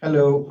Hello.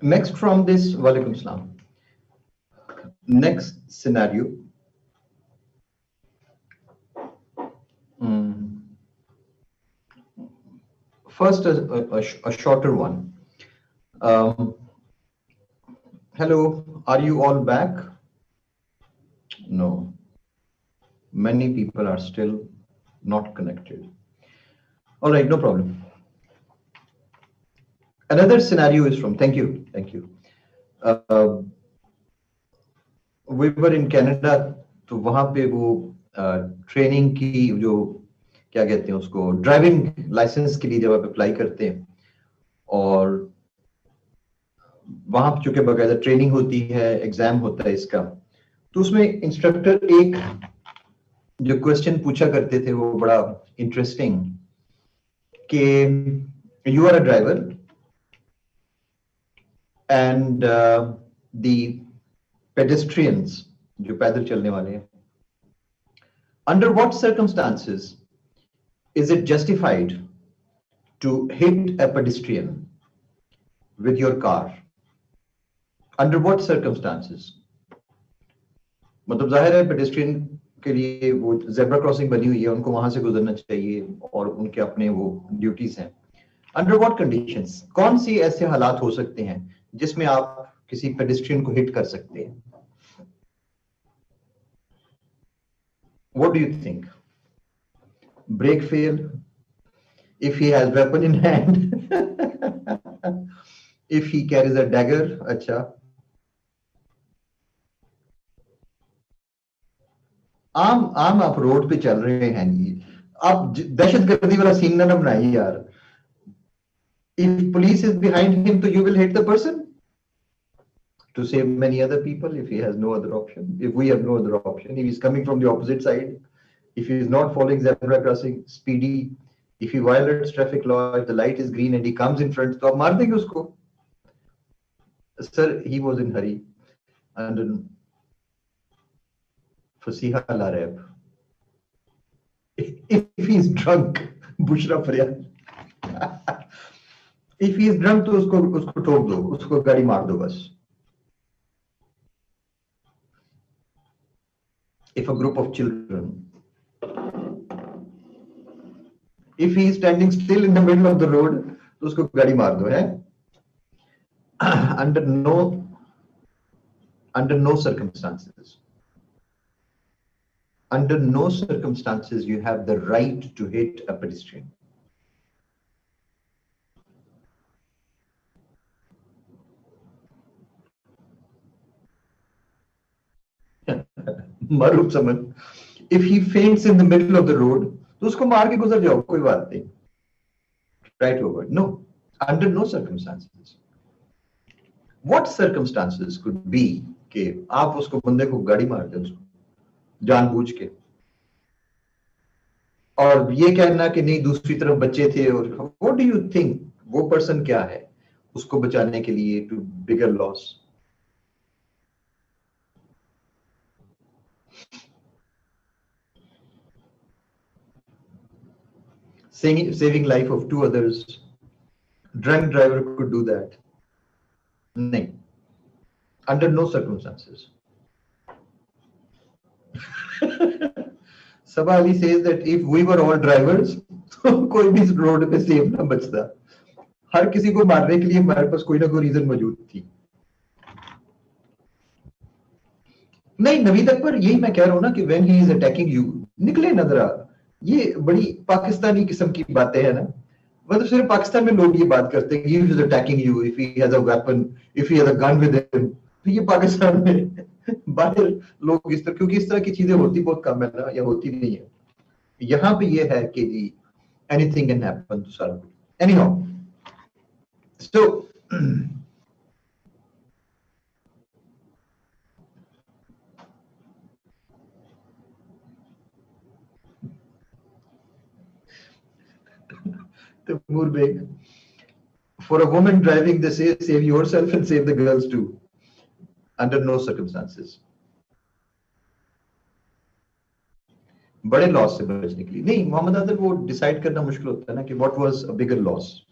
Next from this, Walaikum Salam. Next scenario. Mm, First, a shorter one. Um, Hello, are you all back? No, many people are still not connected. All right, no problem. Another scenario is from, thank you. Uh, we were in Canada, तो वहां पे वो training की जो क्या कहते हैं उसको ड्राइविंग लाइसेंस के लिए जब आप अप्लाई करते हैं और वहां चूंकि बकायदा ट्रेनिंग होती है एग्जाम होता है इसका तो उसमें इंस्ट्रक्टर एक जो क्वेश्चन पूछा करते थे वो बड़ा इंटरेस्टिंग कि you are a driver and the pedestrians जो पैदल चलने वाले हैं under what circumstances is it justified to hit a pedestrian with your car? Under what circumstances? मतलब जाहिर है पेडेस्ट्रियन के लिए वो जेब्रा क्रॉसिंग बनी हुई है उनको वहां से गुजरना चाहिए और उनके अपने वो ड्यूटीज हैं अंडर व्हाट कंडीशंस कौन सी ऐसे हालात हो सकते हैं जिसमें आप किसी पेडेस्ट्रियन को हिट कर सकते हैं what do you think brake fail if he has weapon in hand if he carries a dagger अच्छा आम आप रोड पे चल रहे हैं जी आप दहशतगर्दी वाला सीन ना बनाइए यार if police is behind him so you will hit the person to save many other people if he has no other option if we have no other option if he's coming from the opposite side if he is not following zebra crossing speedy if he violates traffic law if the light is green and he comes in front तो आप मार देंगे उसको sir he was in hurry and Fasiha Larab. If he is drunk, Bushra Faryad. If he is drunk, तो उसको ठोक दो, उसको गाड़ी मार दो बस. If a group of children, if he is standing still in the middle of the road, तो उसको गाड़ी मार दो है. Under no circumstances. Under no circumstances you have the right to hit a pedestrian. Maruf someone. If he faints in the middle of the road, तो उसको मार के गुजर जाओ कोई बात नहीं. Try to avoid. No, under no circumstances. What circumstances could be कि आप उसको बंदे को गाड़ी मार दे उसको जानबूझ के और ये कहना कि नहीं दूसरी तरफ बच्चे थे और व्हाट डू यू थिंक वो पर्सन क्या है उसको बचाने के लिए to bigger loss saving life of two others drunk driver could do that नहीं under no circumstances Sabah Ali says that if we were all drivers तो कोई भी रोड पे सेफ ना बचता हर किसी को मारने के लिए हमारे पास कोई ना कोई रीजन मौजूद थी नहीं नवीद अकबर यही मैं कह रहा हूं ना कि when he is attacking you निकले नजरा ये बड़ी पाकिस्तानी किस्म की बातें हैं ना मतलब सिर्फ पाकिस्तान में लोग ये बात करते हैं he is attacking you if he has a weapon if he has a gun with him तो ये पाकिस्तान में बाहर लोग इस तरह क्योंकि इस तरह की चीजें होती बहुत कम है ना या होती नहीं है यहाँ पे ये है कि जी anything can happen to Sarah. Anyhow, so the Murbeg, for a woman driving, they say save yourself and save the girls too. Under no circumstances. बड़े लॉस से बचने के लिए नहीं, मोहम्मद आदिल, वो डिसाइड करना मुश्किल होता है ना कि what was a bigger loss.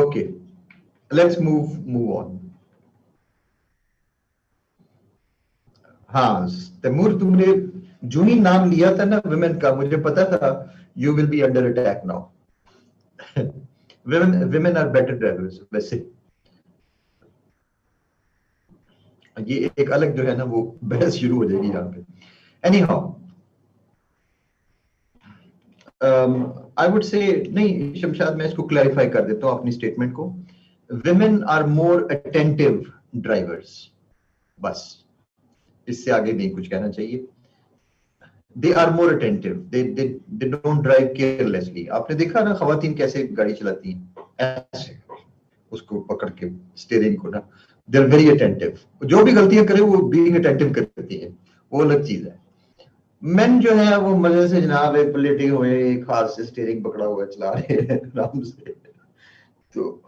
Okay, let's move on. हाँ तैमूर, तुमने जो ही नाम लिया था ना विमेन का, मुझे पता था you will be under attack now. Women are better drivers. वैसे ये एक अलग जो है ना वो बहस शुरू हो जाएगी यहाँ पे. Any how, I would say नहीं शमशाद, मैं इसको क्लैरिफाई कर देता हूँ अपनी स्टेटमेंट को. Women are more attentive drivers, बस इससे आगे नहीं कुछ कहना चाहिए. They are more attentive, they don't drive carelessly. आपने देखा ना खवातीन कैसे गाड़ी चलाती हैं, ऐसे उसको पकड़ के स्टीयरिंग को ना. They are very attentive. जो भी गलतियां करे वो बीइंग अटेंटिव करती है, वो अलग चीज है. मेन जो है वो मजे से जनाब एक लेटे हुए एक हाथ से स्टीयरिंग पकड़ा हुआ चला रहे हैं आराम से. तो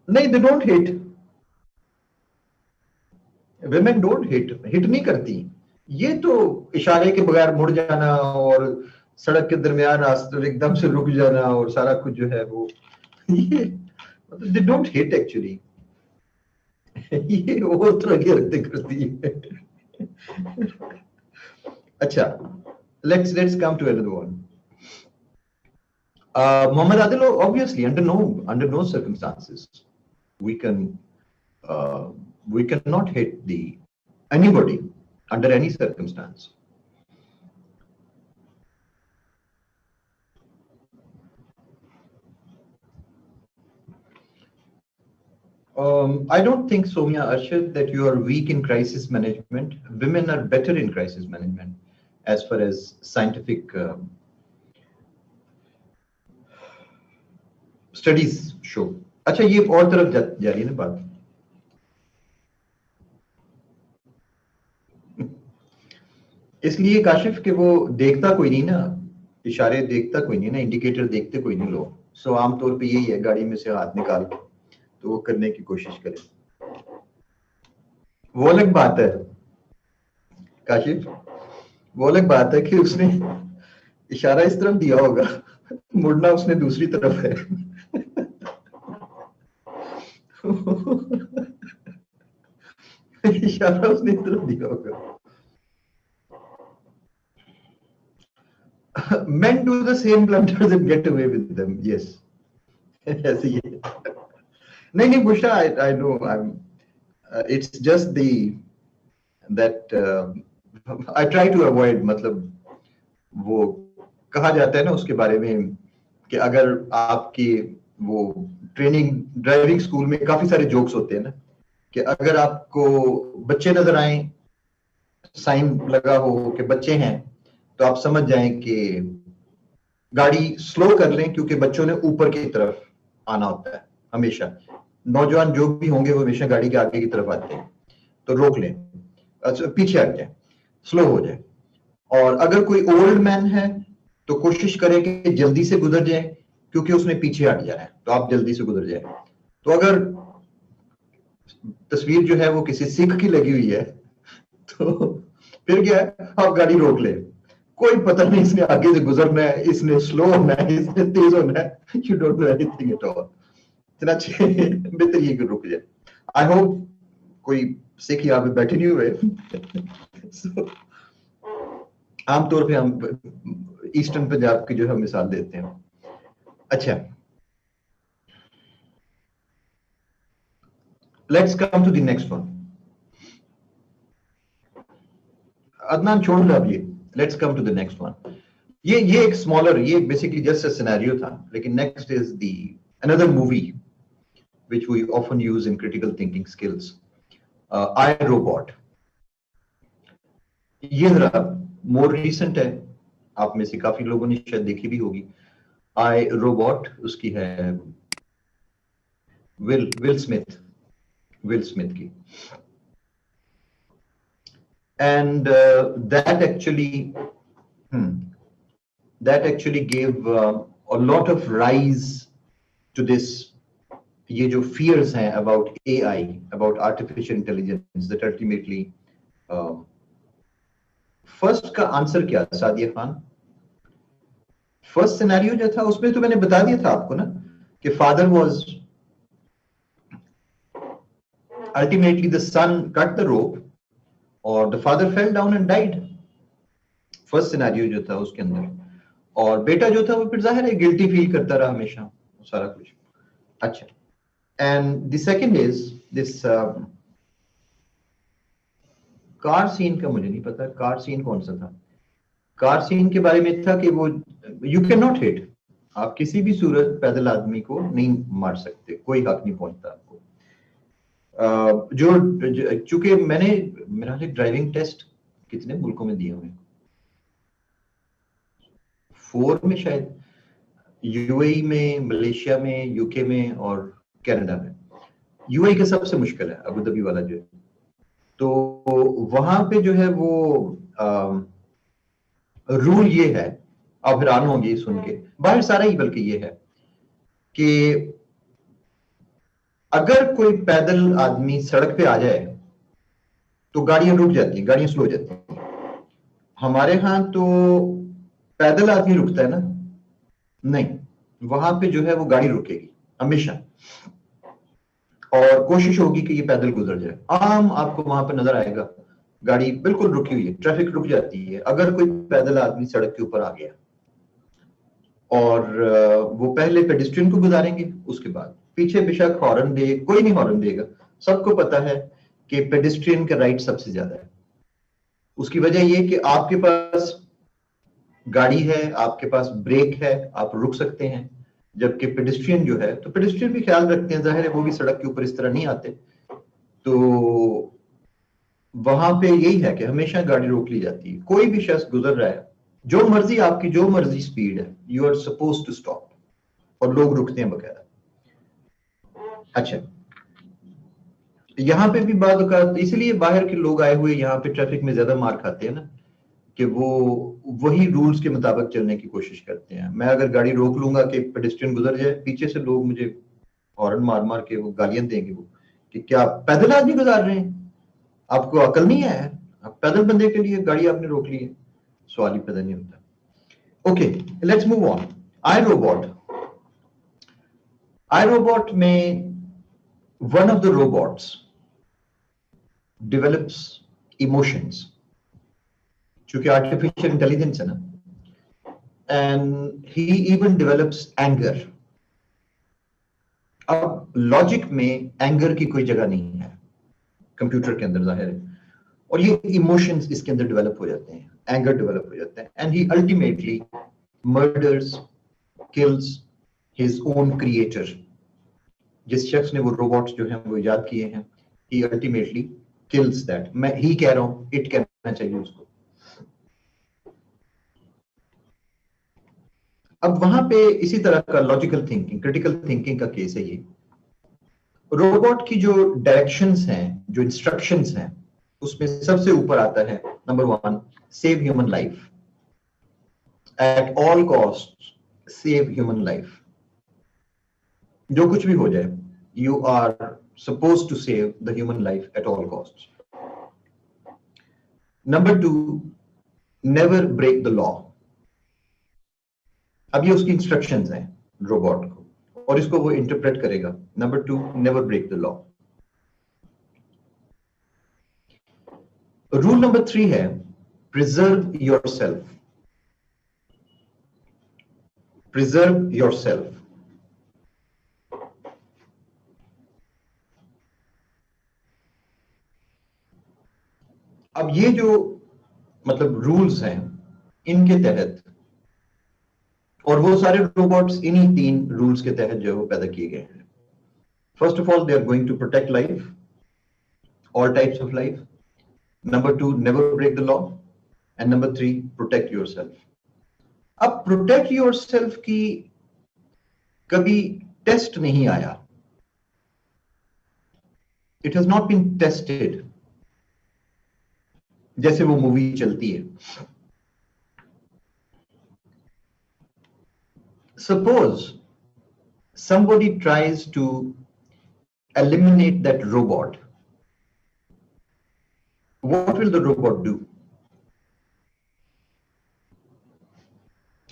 नहीं, they don't hit. Women don't hit नहीं करती. ये तो इशारे के बगैर मुड़ जाना और सड़क के दरमियान एकदम से रुक जाना और सारा कुछ जो है वो, ये मतलब दे डोंट हिट एक्चुअली. ये और तरह की हरकतें करती है. अच्छा, let's come to another one. Mohammad Adil, obviously under no circumstances we cannot hit anybody under any circumstance. I don't think, Soumya Arshad, that you are weak in crisis management. Women are better in crisis management as far as scientific studies show. अच्छा, ये और तरफ जा रही है ना बात. इसलिए काशिफ के वो देखता कोई नहीं ना, इशारे देखता कोई नहीं ना, इंडिकेटर देखते कोई नहीं लोग. सो आमतौर पे यही है, गाड़ी में से हाथ निकाल के तो वो करने की कोशिश करे. वो अलग बात है काशिफ, वो अलग बात है कि उसने इशारा इस तरफ दिया होगा, मुड़ना उसने दूसरी तरफ है. इशारा उसने इस तरफ दिया होगा. Men do the same blunders and get away with them. Yes. ऐसे ही है. नहीं Bushra, I know. It's just that I try to avoid. मतलब वो कहा जाता है ना उसके बारे में कि अगर आपकी वो ड्राइविंग स्कूल में काफी सारे जोक्स होते हैं ना, कि अगर आपको बच्चे नजर आए, साइन लगा हो कि बच्चे हैं, तो आप समझ जाएं कि गाड़ी स्लो कर लें, क्योंकि बच्चों ने ऊपर की तरफ आना होता है हमेशा. नौजवान जो भी होंगे वो हमेशा गाड़ी के आगे की तरफ आते हैं, तो रोक लें, अच्छा पीछे हट जाए, स्लो हो जाए. और अगर कोई ओल्ड मैन है तो कोशिश करें कि जल्दी से गुजर जाए, क्योंकि उसने पीछे हट जाना है, तो आप जल्दी से गुजर जाए. तो अगर तस्वीर जो है वो किसी सिख की लगी हुई है तो फिर क्या है, आप गाड़ी रोक ले. कोई पता नहीं इसने आगे से गुजरना है, इसने स्लो होना है, इसने तेज होना है. You don't know anything at all. इतना बेहतर ये कि रुक जाए. आई होप कोई सिख यहाँ पे बैठे नहीं हुए. so, आमतौर पे हम ईस्टर्न पंजाब की जो है मिसाल देते हैं. अच्छा, let's come to the next one. Adnan छोड़ लो अब ये, let's come to the next one. ये एक स्मॉलर, ये बेसिकली जस्ट अ सिनेरियो था, लेकिन next is the another movie which we often use in critical thinking skills. I robot, ये जरा मोर रिसेंट है, आप में से काफी लोगों ने शायद देखी भी होगी। आई रोबोट उसकी है विल स्मिथ की। And that actually gave a lot of rise to this, ये जो फियर्स हैं about AI, about artificial intelligence, that ultimately first का आंसर क्या था सादिया खान? फर्स्ट सिनेरियो जो था उसमें तो मैंने बता दिया था आपको ना कि father was ultimately the son cut the rope और the father fell down and died. First scenario जो था उसके अंदर, और बेटा जो था वो फिर जाहिर है गिल्टी फील करता रहा हमेशा, सारा कुछ। अच्छा, and the second is this car scene का मुझे नहीं पता, कार सीन कौन सा था। कार सीन के बारे में था कि वो यू कैन नॉट हिट, आप किसी भी सूरत पैदल आदमी को नहीं मार सकते, कोई हक नहीं पहुंचता आपको। जो चूंकि मैंने मेरा ड्राइविंग टेस्ट कितने मुल्कों में दिए हुए, 4 में शायद, यूएई में, मलेशिया में, यूके में और कनाडा में। यूएई का सबसे मुश्किल है, अबू धाबी वाला जो है। तो वहां पे जो है वो रूल ये है, आप हैरान होंगे सुन के, बाहर सारा ही बल्कि ये है कि अगर कोई पैदल आदमी सड़क पे आ जाए तो गाड़ियां रुक जाती हैं, गाड़ियां स्लो हो जाती हैं। हमारे यहां तो पैदल आदमी रुकता है ना, नहीं, वहां पे जो है वो गाड़ी रुकेगी हमेशा, और कोशिश होगी कि ये पैदल गुजर जाए। आम आपको वहां पे नजर आएगा गाड़ी बिल्कुल रुकी हुई है, ट्रैफिक रुक जाती है अगर कोई पैदल आदमी सड़क के ऊपर आ गया, और वो पहले पेडिस्ट्रियन को गुजारेंगे, उसके बाद पीछे बेशक हॉर्न दे, कोई नहीं हॉर्न देगा। सबको पता है कि पेडिस्ट्रियन का राइट सबसे ज्यादा है। उसकी वजह यह कि आपके पास गाड़ी है, आपके पास ब्रेक है, आप रुक सकते हैं, जबकि पेडिस्ट्रियन जो है, तो पेडिस्ट्रियन भी ख्याल रखते हैं, जाहिर है वो भी सड़क के ऊपर इस तरह नहीं आते, तो वहां पे यही है कि हमेशा गाड़ी रोक ली जाती है। कोई भी शख्स गुजर रहा है, जो मर्जी आपकी जो मर्जी स्पीड है, you are suppose to stop, और लोग रुकते हैं बकायदा। अच्छा, यहाँ पे भी बात औकात इसलिए बाहर के लोग आए हुए यहाँ पे ट्रैफिक में ज्यादा मार खाते हैं ना, कि वो वही रूल्स के मुताबिक चलने की कोशिश करते हैं। मैं अगर गाड़ी रोक लूंगा कि पेडेस्ट्रियन गुजर जाए, पीछे से लोग मुझे हॉर्न मार मार के वो गालियां देंगे, वो कि क्या पैदल आदमी गुजार रहे हैं, आपको अकल नहीं है, आप पैदल बंदे के लिए गाड़ी आपने रोक ली है, सवाल ही पैदा नहीं होता। Okay, let's move on. I robot, I robot में one of the robots develops emotions, चूंकि आर्टिफिशियल इंटेलिजेंस है ना, and he even develops anger. अब लॉजिक में एंगर की कोई जगह नहीं है कंप्यूटर के अंदर, जाहिर है, और ये इमोशंस इसके अंदर डेवलप हो जाते हैं, एंगर डेवलप हो जाता है, and he ultimately murders, kills his own creator. जिस शख्स ने वो रोबोट्स जो हैं वो इजाद किए हैं, ही अल्टीमेटली किल्स दैट। मैं ही कह रहा हूं, इट कहना चाहिए उसको। अब वहां पे इसी तरह का लॉजिकल थिंकिंग, क्रिटिकल थिंकिंग का केस है ये। रोबोट की जो डायरेक्शंस हैं, जो इंस्ट्रक्शंस हैं, उसमें सबसे ऊपर आता है number 1, save human life at all cost, save human life. जो कुछ भी हो जाए, you are suppose to save the human life at all cost. Number 2, never break the law. अब ये उसकी इंस्ट्रक्शंस हैं रोबोट को, और इसको वो इंटरप्रेट करेगा। Number 2, never break the law. Rule number 3 है प्रिजर्व योरसेल्फ, प्रिजर्व योरसेल्फ। अब ये जो मतलब रूल्स हैं, इनके तहत, और वो सारे रोबोट्स इन्हीं 3 रूल्स के तहत जो है वो पैदा किए गए हैं। First of all, they are going to protect life, all types of life. Number 2, never break the law. And number 3, protect yourself. अब protect yourself की कभी टेस्ट नहीं आया. It has not been tested. जैसे वो मूवी चलती है. Suppose somebody tries to eliminate that robot. What will the robot do?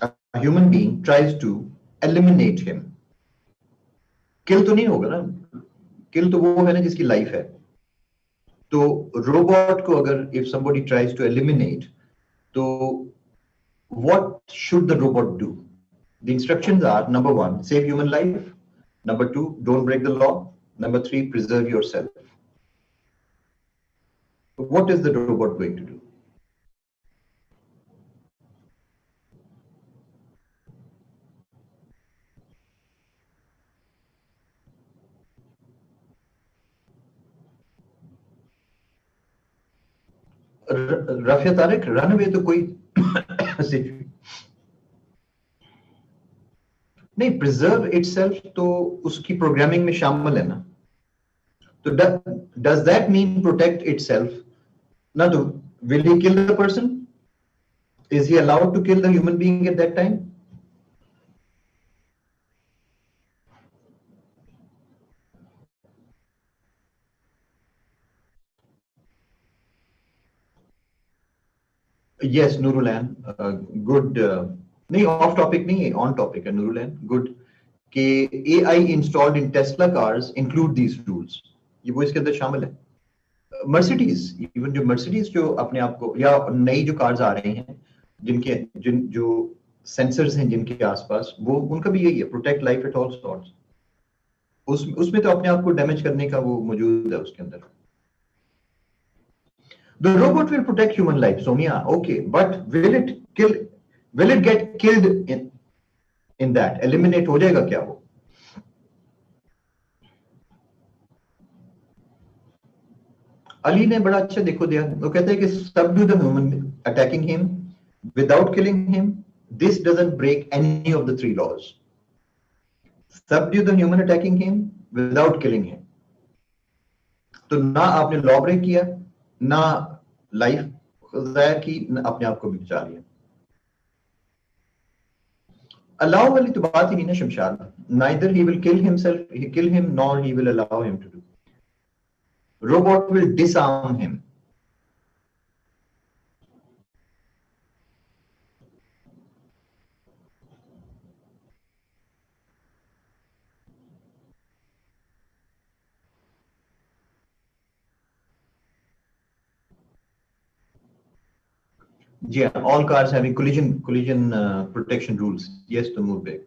A human being tries to eliminate him. Kill तो नहीं होगा ना. Kill तो वो है ना जिसकी लाइफ है. तो रोबोट को अगर if somebody tries to eliminate, तो what should the robot do? The instructions are: number 1, save human life; number 2, don't break the law; number 3, preserve yourself. What is the robot going to do? Rafia Tariq, run away तो कोई नहीं, preserve itself तो उसकी programming में शामिल है ना. तो does that mean protect itself? ना. तो will he kill the person? Is he allowed to kill the human being at that time? Yes, Nurulan, good. नहीं, ऑफ टॉपिक नहीं है, ऑन टॉपिक है. Nurulan, good. कि AI installed in Tesla cars include these rules. ये वो इसके अंदर शामिल है. मर्सिडीज, इवन जो मर्सिडीज जो अपने आप को, या नई जो कार्स आ रही हैं जिनके जो सेंसर्स हैं जिनके आसपास, वो उनका भी यही है, protect life at all sorts. उसमें तो अपने आप को डैमेज करने का वो मौजूद है उसके अंदर. The robot will protect human life, Soumya. Okay, but will it kill? Will it get killed in that? Eliminate हो जाएगा क्या वो? अली ने बड़ा अच्छा देखो दिया. वो कहते हैं कि subdue the human attacking him without killing him. This doesn't break any of the 3 laws. Subdue the human attacking him without killing him. तो ना आपने लॉ ब्रेक किया, ना लाइफ जाया की, ना अपने आप को भी बचा लिया. अलाउ वाली तो बात ही नहीं ना Shamshad. Neither he will kill himself, he kill him, nor he will allow him to do. Robot will disarm him. जी हाँ, all cars having collision protection rules. Yes, Taimur Baig,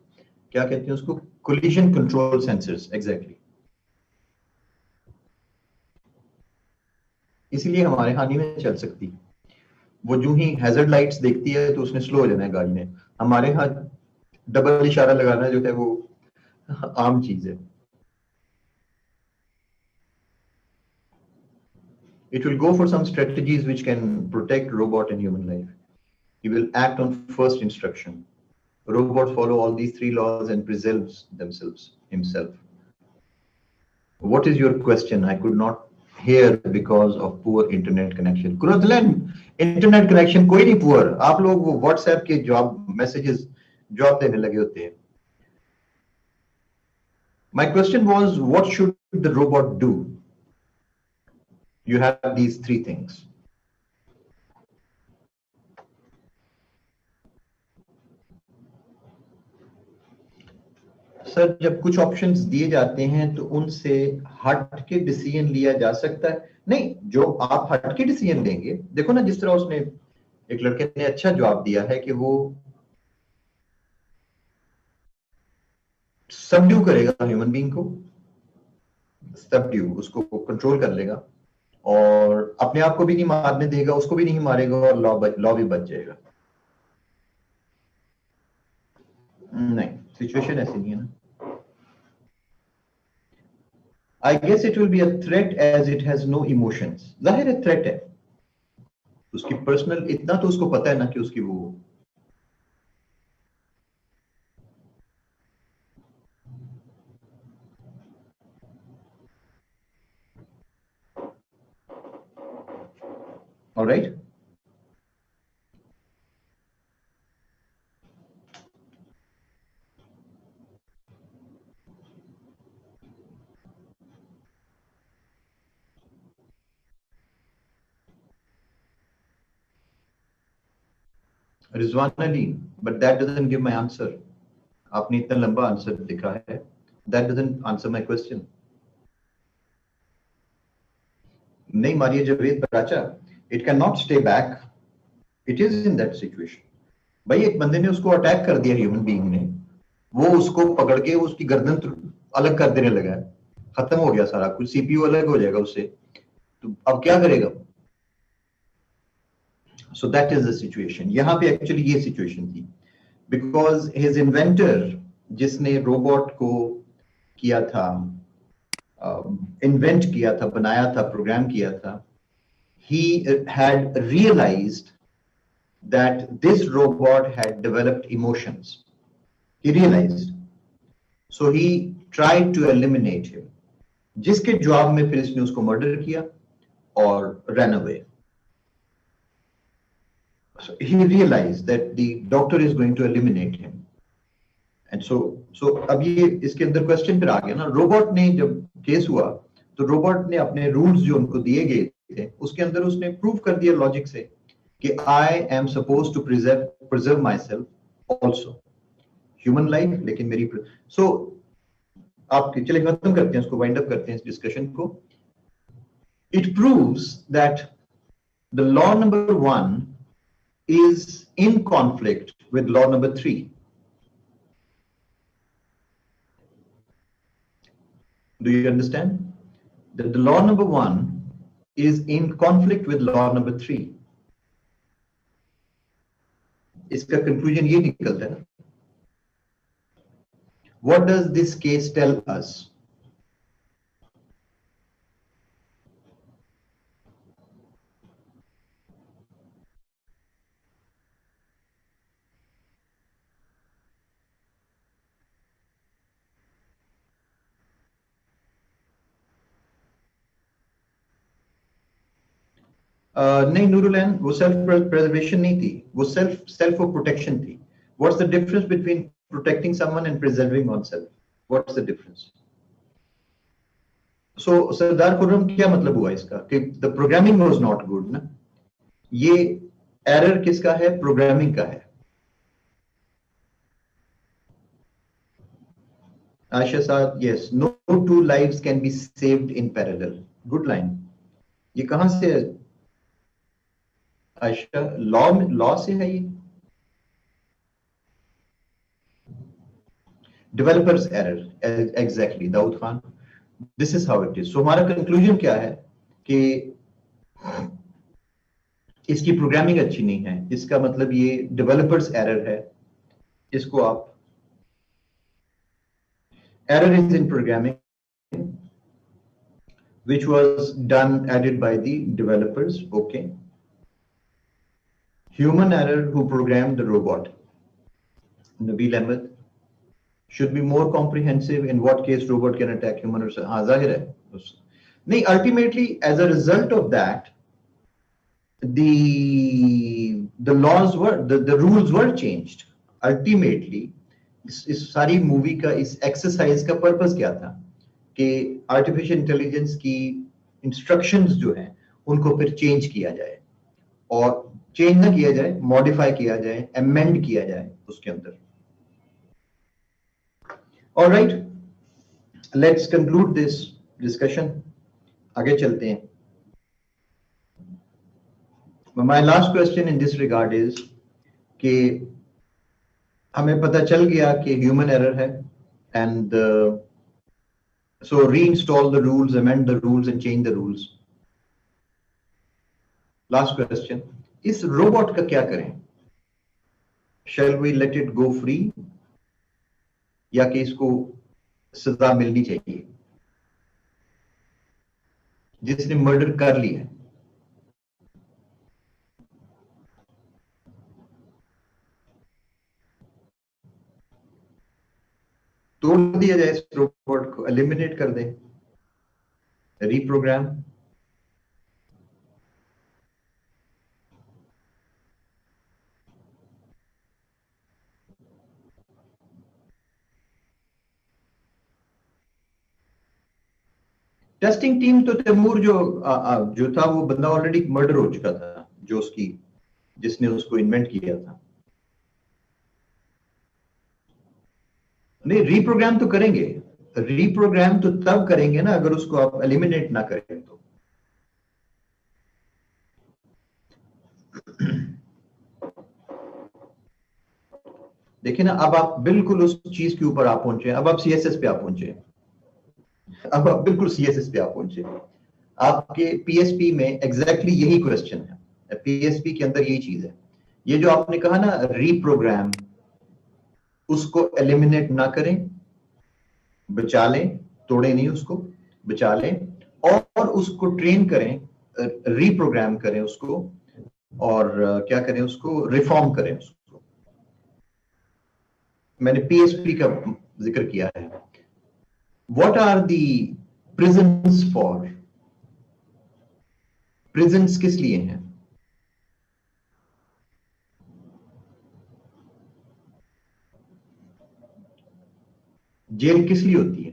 क्या कहते हैं उसको? Collision control sensors, exactly. इसीलिए हमारे यहाँ नहीं चल सकती. वो जो ही हैजर्ड लाइट्स देखती है तो उसने स्लो हो जाना है गाड़ी ने. हमारे यहाँ डबल इशारा लगाना जो है वो आम चीज है. It will go for some strategies which can protect robot and human life. He will act on first instruction. Robot follow all these 3 laws and preserves himself. What is your question? I could not hear because of poor internet connection. Kuratlan, internet connection कोई नहीं poor. आप लोग वो WhatsApp के job messages job देने लगे होते हैं. My question was, what should the robot do? You have these 3 things. Sir, जब कुछ ऑप्शंस दिए जाते हैं तो उनसे हट के डिसीजन लिया जा सकता है. नहीं, जो आप हट के डिसीजन लेंगे, देखो ना, जिस तरह उसने एक लड़के ने अच्छा जवाब दिया है कि वो सबड्यू करेगा ह्यूमन बीइंग को, सबड्यू, उसको कंट्रोल कर लेगा और अपने आप को भी नहीं मारने देगा, उसको भी नहीं मारेगा और लॉ भी बच जाएगा. नहीं, सिचुएशन ऐसी नहीं है ना. I guess it will be a threat as it has no emotions. जाहिर है थ्रेट है, उसकी पर्सनल इतना तो उसको पता है ना कि उसकी वो alright. Rizwan Ali, but that doesn't give my answer. आपने इतना लंबा आंसर लिखा है, that doesn't answer my question. नहीं मारिए Javed Baracha, it can not stay back, it is in that situation. भाई एक बंदे ने उसको अटैक कर दिया, ह्यूमन बीइंग ने, वो उसको पकड़ के उसकी गर्दन अलग कर देने लगा है, खत्म हो गया सारा कुछ, सीपीयू अलग हो जाएगा उससे, तो अब क्या करेगा? So that is the situation. यहां पे एक्चुअली ये सिचुएशन थी, बिकॉज हिज इन्वेंटर, जिसने रोबोट को किया था, इन्वेंट किया था, बनाया था, प्रोग्राम किया था, he had realized that this robot had developed emotions. He realized, so he tried to eliminate him, जिसके जवाब में फिर इसने उसको मर्डर किया और ran away. So he realized that the doctor is going to eliminate him. And so अब ये इसके अंदर क्वेश्चन फिर आ गया ना, रोबोट ने जब केस हुआ तो रोबोट ने अपने रूल्स जो उनको दिए गए थे उसके अंदर उसने प्रूव कर दिया लॉजिक से कि I am suppose to preserve my self also, human life, लेकिन मेरी सो आप चलिए खत्म करते हैं उसको, वाइंड अप करते हैं इस डिस्कशन को। It proves that the law number 1 is in conflict with law number 3. Do you understand that the law number 1 is in conflict with law number 3? इसका conclusion ये निकलता है ना। What does this case tell us? नहीं नूरुलैन, वो self preservation नहीं थी, वो सेल्फ प्रोटेक्शन थी। What's the difference between protecting someone and preserving on self? What's the difference? So Sardar Khurram, क्या मतलब हुआ इसका कि the programming was not good ना? ये एरर किसका है? प्रोग्रामिंग का है। आयशा साहब, yes, no two lives can be saved in parallel, good line. ये कहां से है आयशा? लॉ से है ये? Developers error, exactly Dawood Khan, this is how it is. So हमारा कंक्लूजन क्या है कि इसकी प्रोग्रामिंग अच्छी नहीं है, इसका मतलब ये डेवलपर्स एरर है। इसको आप error is in programming which was done added by the developers. Okay, human error who programmed the robot, Nabil Ahmed, should be more comprehensive. In what case robot can attack human? Or हाँ जाहिर है नहीं, ultimately as a result of that the laws were the rules were changed. Ultimately इस सारी movie का, इस exercise का purpose क्या था कि आर्टिफिशियल इंटेलिजेंस की इंस्ट्रक्शंस जो हैं उनको फिर चेंज किया जाए, और चेंज ना किया जाए, मॉडिफाई किया जाए, अमेंड किया जाए उसके अंदर। Alright, let's conclude this discussion, आगे चलते हैं। My last question in this regard is कि हमें पता चल गया कि ह्यूमन एरर है, and so reinstall the rules, amend the rules and change the rules. Last question, इस रोबोट का क्या करें? Shall we let it go free, या कि इसको सजा मिलनी चाहिए? जिसने मर्डर कर लिया है, तोड़ दिया जाए, इस रोबोट को एलिमिनेट कर दे, रीप्रोग्राम। टेस्टिंग टीम तो तैमूर जो था वो बंदा ऑलरेडी मर्डर हो चुका था, जो उसकी जिसने उसको इन्वेंट किया था। नहीं, रीप्रोग्राम तो करेंगे, रीप्रोग्राम तो तब करेंगे ना अगर उसको आप एलिमिनेट ना करें तो। देखिए ना, अब आप बिल्कुल उस चीज के ऊपर आप पहुंचे, अब आप सीएसएस पे आप पहुंचे, अब आप बिल्कुल सीएसएस पे आप पहुंचे। आपके पीएसपी में एग्जैक्टली यही क्वेश्चन है, पीएसपी के अंदर यही चीज है। ये जो आपने कहा ना रीप्रोग्राम, उसको एलिमिनेट ना करें, बचा लें, तोड़े नहीं उसको, बचा लें, और उसको ट्रेन करें, रीप्रोग्राम करें उसको, और क्या करें उसको, रिफॉर्म करें उसको। मैंने पीएसपी का जिक्र किया है। What are the prisons for? Prisons किस लिए हैं? जेल किस लिए होती है?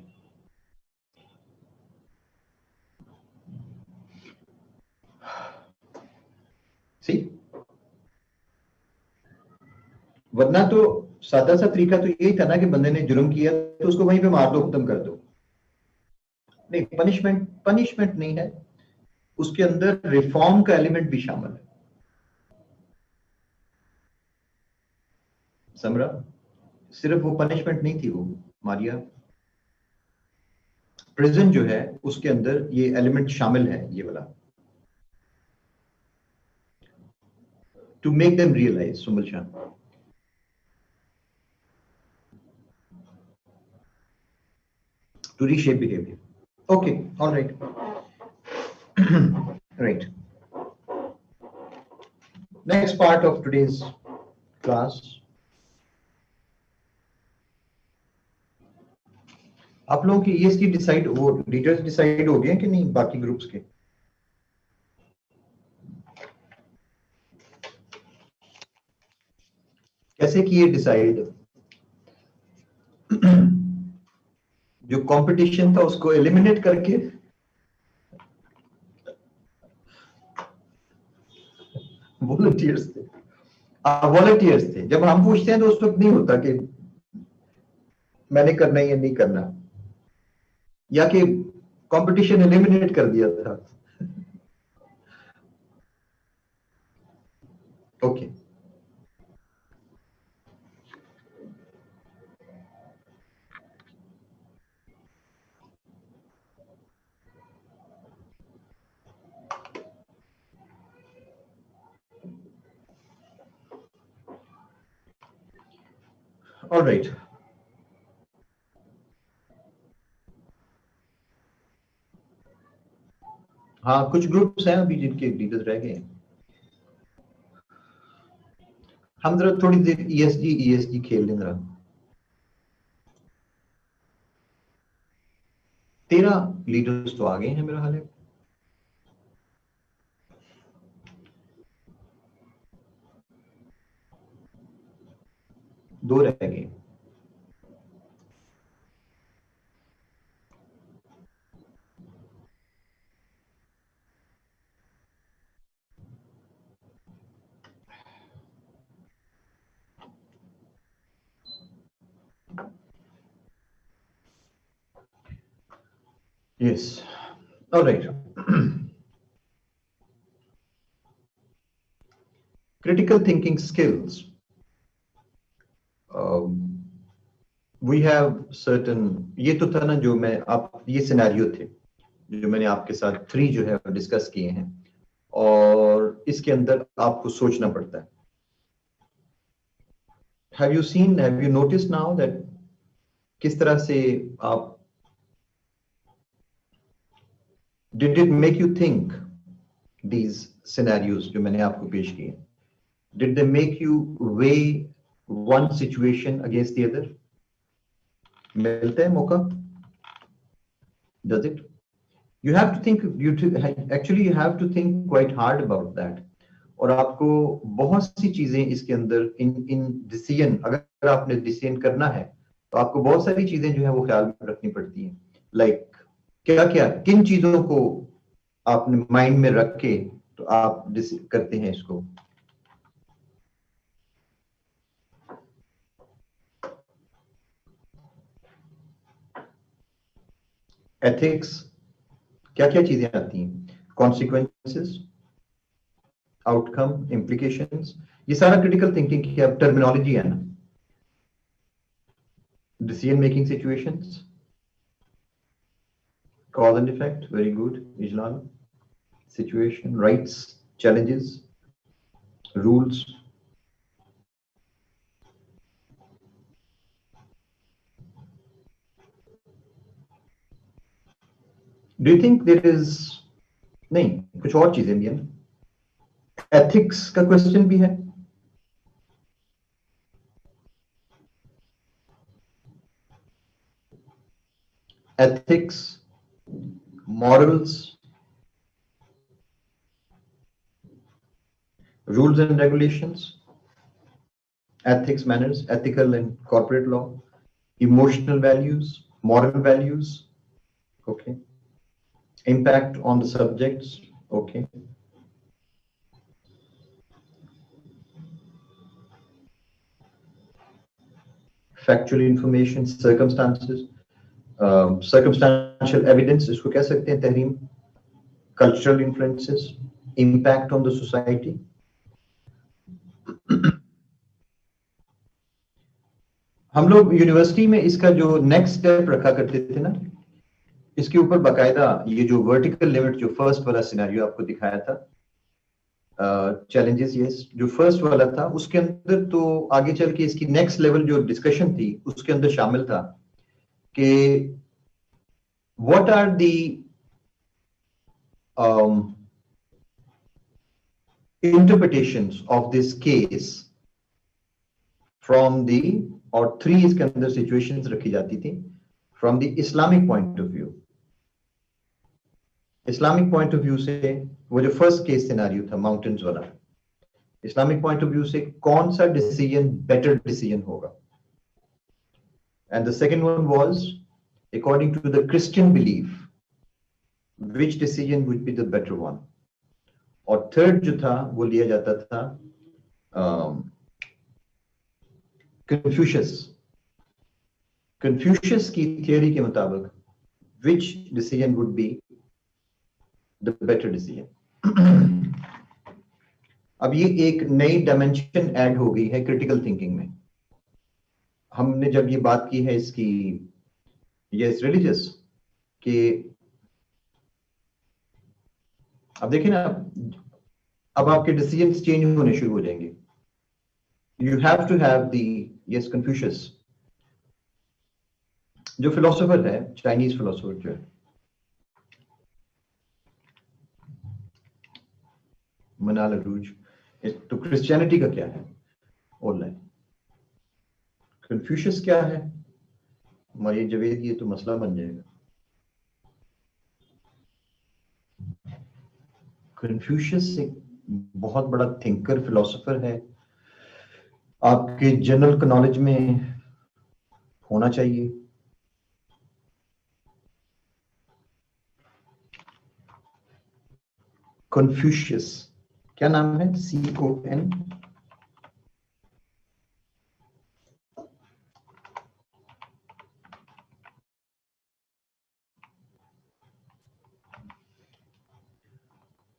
सी, वरना तो सादा सा तरीका तो यही था ना कि बंदे ने जुर्म किया तो उसको वहीं पे मार दो, खत्म कर दो। नहीं, पनिशमेंट पनिशमेंट नहीं है, उसके अंदर रिफॉर्म का एलिमेंट भी शामिल है। समरा, सिर्फ वो पनिशमेंट नहीं थी वो, मारिया। प्रिजन जो है उसके अंदर ये एलिमेंट शामिल है, ये वाला, to make them realize. Sumal Shah, to reshape behavior. Okay, all right. Right. Next part of today's class. आप लोगों की ईएसटी डिसाइड, वो लीडर्स डिसाइड हो गए कि नहीं बाकी ग्रुप्स के? कैसे किए डिसाइड? जो कंपटीशन था उसको एलिमिनेट करके, वॉलंटियर्स थे, वॉलंटियर्स थे। जब हम पूछते हैं तो उस वक्त नहीं होता कि मैंने करना है या नहीं करना, या कि कंपटीशन एलिमिनेट कर दिया था। Okay, all right. हाँ, कुछ ग्रुप्स हैं अभी जिनके लीडर्स रह गए हैं। हम जरा थोड़ी देर ईएसजी खेल लें जरा। 13 लीडर्स तो आ गए हैं मेरा हाल है। दो रह गए। Yes, alright. Critical thinking skills, we have certain, ये तो था ना जो मैं आप, ये सिनेरियो थे जो मैंने आपके साथ 3 जो है डिस्कस किए हैं, और इसके अंदर आपको सोचना पड़ता है। Have you notice now that किस तरह से आप Did it make you think these scenarios जो मैंने आपको पेश किए? Did they make you weigh one situation against the other? मिलता है मौका? Does it? You have to think. Actually you have to think quite hard about that. और आपको बहुत सी चीजें इसके अंदर इन डिसीजन, अगर आपने डिसीजन करना है तो आपको बहुत सारी चीजें जो है वो ख्याल में रखनी पड़ती हैं. लाइक क्या क्या किन चीजों को आपने माइंड में रख के तो आप करते हैं इसको. एथिक्स, क्या क्या चीजें आती हैं? कॉन्सिक्वेंसेस, आउटकम, इम्प्लीकेशंस, ये सारा क्रिटिकल थिंकिंग की अब टर्मिनोलॉजी है ना. Decision making situations, cause and effect, very good, Ijlal. Situation, rights, challenges, rules. Do you think there is, नहीं कुछ और चीजें भी है ना. एथिक्स का क्वेश्चन भी है. Ethics, morals, rules and regulations, ethics, manners, ethical and corporate law, emotional values, moral values, okay, impact on the subjects, okay, factual information, circumstances, circumstantial evidence, इसको कह सकते हैं Tahreem, cultural influences, impact on the society. हम लोग university में इसका जो next step रखा करते थे ना, इसके ऊपर बाकायदा ये जो वर्टिकल लिमिट जो फर्स्ट वाला सिनेरियो आपको दिखाया था, चैलेंजेस, यस, जो फर्स्ट वाला था उसके अंदर तो आगे चल के इसकी नेक्स्ट लेवल जो डिस्कशन थी उसके अंदर शामिल था कि what are the interpretations of this case from the, और 3 इसके अंदर situations रखी जाती थी from the Islamic point of view. Islamic point of view से वो जो first case scenario था mountains वाला, Islamic point of view से कौन सा decision better decision होगा. And the second one was according to the Christian belief which decision would be the better one. और थर्ड जो था वो लिया जाता था कन्फ्यूशियस की थियोरी के मुताबिक which decision would be the better decision. अब ये एक नई डायमेंशन ऐड हो गई है क्रिटिकल थिंकिंग में. हमने जब ये बात की है इसकी यस रिलीजियस कि अब देखिए ना, अब आपके डिसीजंस चेंज होने शुरू हो जाएंगे. You have to have the, yes, Confucius जो फिलोसोफर है, चाइनीज फिलोसोफर जो है, मनाल अरूज, तो क्रिश्चियनिटी का क्या है ऑनलाइन, कन्फ्यूशियस क्या है, मरियम जवेद, ये तो मसला बन जाएगा. कन्फ्यूशियस एक बहुत बड़ा थिंकर फिलोसोफर है, आपके जनरल नॉलेज में होना चाहिए. कन्फ्यूशियस क्या नाम है? CON.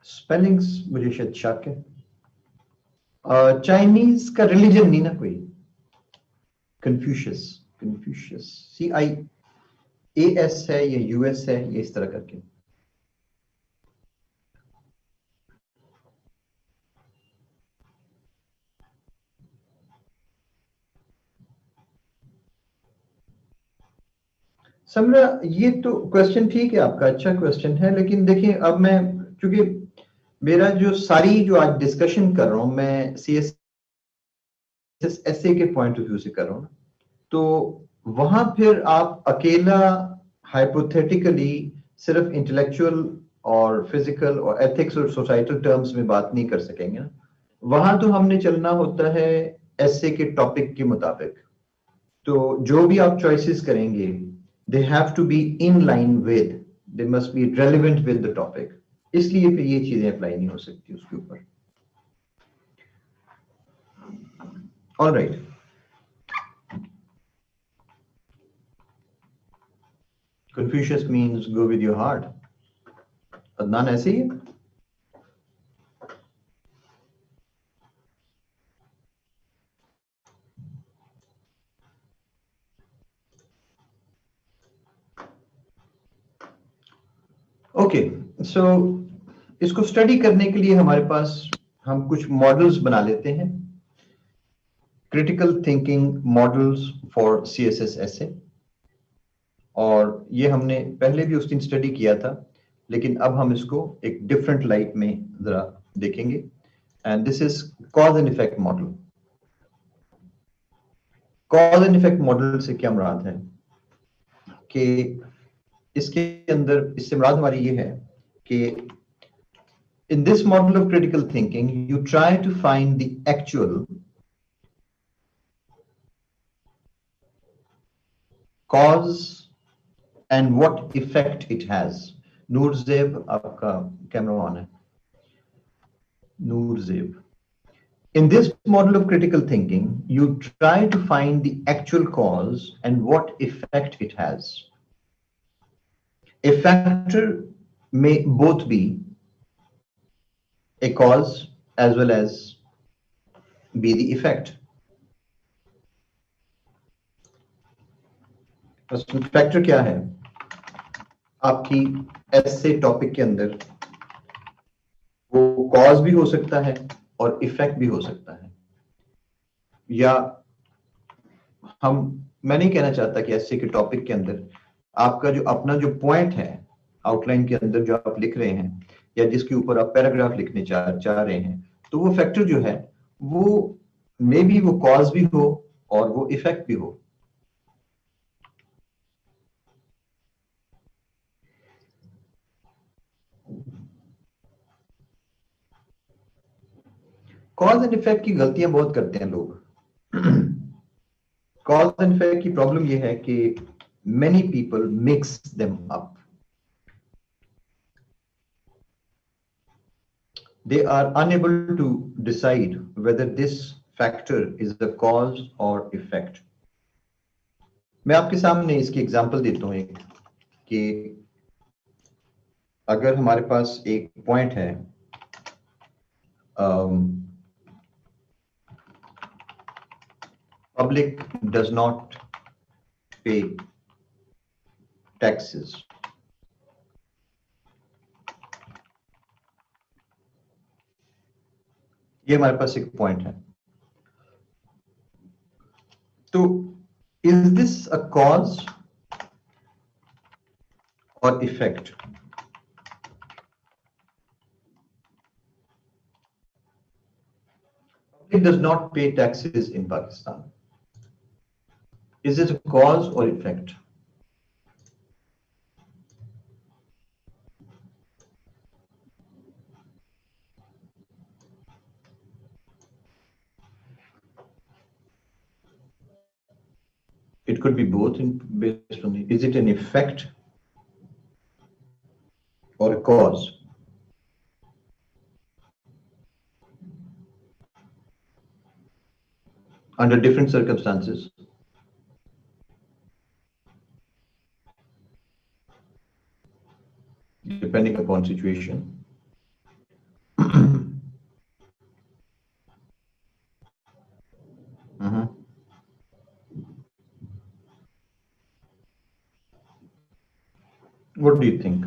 स्पेलिंग्स मुझे शायद शक है. चाइनीज का रिलीजन नहीं ना कोई. कन्फ्यूशियस, कन्फ्यूशियस CIAS है या US है, ये इस तरह करके. समरा, ये तो क्वेश्चन ठीक है आपका, अच्छा क्वेश्चन है, लेकिन देखिए अब मैं, क्योंकि मेरा जो सारी जो आज डिस्कशन कर रहा हूं मैं सीएसएस एसए के पॉइंट ऑफ व्यू से कर रहा हूं, तो वहां फिर आप अकेला हाइपोथेटिकली सिर्फ इंटेलेक्चुअल और फिजिकल और एथिक्स और सोसाइटल टर्म्स में बात नहीं कर सकेंगे ना। वहां तो हमने चलना होता है एसए के टॉपिक के मुताबिक। तो जो भी आप चॉइसेस करेंगे, they have to be in line with, they must be relevant with the topic, इसलिए फिर ये चीजें अप्लाई नहीं हो सकती उसके ऊपर। Alright, Confucius means go with your heart। Adnan ऐसे ही है? ओके, सो इसको स्टडी करने के लिए हमारे पास हम कुछ मॉडल्स बना लेते हैं, critical thinking models for CSS essay. और ये हमने पहले भी उस दिन स्टडी किया था, लेकिन अब हम इसको एक डिफरेंट लाइट में जरा देखेंगे। And this is cause and effect model. Cause and effect model से क्या मुराद है कि इसके अंदर, इससे मुराद हमारी ये है कि in this model of critical thinking you try to find the actual cause and what effect it has। नूर ज़ेब, आपका कैमरा ऑन है, नूर ज़ेब। In this model of critical thinking you try to find the actual cause and what effect it has। A factor may both be a cause as well as be the effect। Factor क्या है आपकी ऐसे topic के अंदर? वो cause भी हो सकता है और इफेक्ट भी हो सकता है। या हम, मैं नहीं कहना चाहता कि ऐसे के टॉपिक के अंदर आपका जो अपना जो पॉइंट है आउटलाइन के अंदर जो आप लिख रहे हैं या जिसके ऊपर आप पैराग्राफ लिखने चाह रहे हैं, तो वो फैक्टर जो है वो मे बी वो कॉज भी हो और वो इफेक्ट भी हो। कॉज एंड इफेक्ट की गलतियां बहुत करते हैं लोग। कॉज एंड इफेक्ट की प्रॉब्लम यह है कि many people mix them up। They are unable to decide whether this factor is the cause or effect। मैं आपके सामने इसकी एग्जांपल देता हूं एक, कि अगर हमारे पास एक पॉइंट है, public does not pay taxes। ये हमारे पास एक पॉइंट है। तो इज दिस अ कॉज और effect? Public does not pay taxes in Pakistan। Is it a cause or effect? It could be both based on the, is it an effect or a cause? Under different circumstances, depending upon situation। What do you think?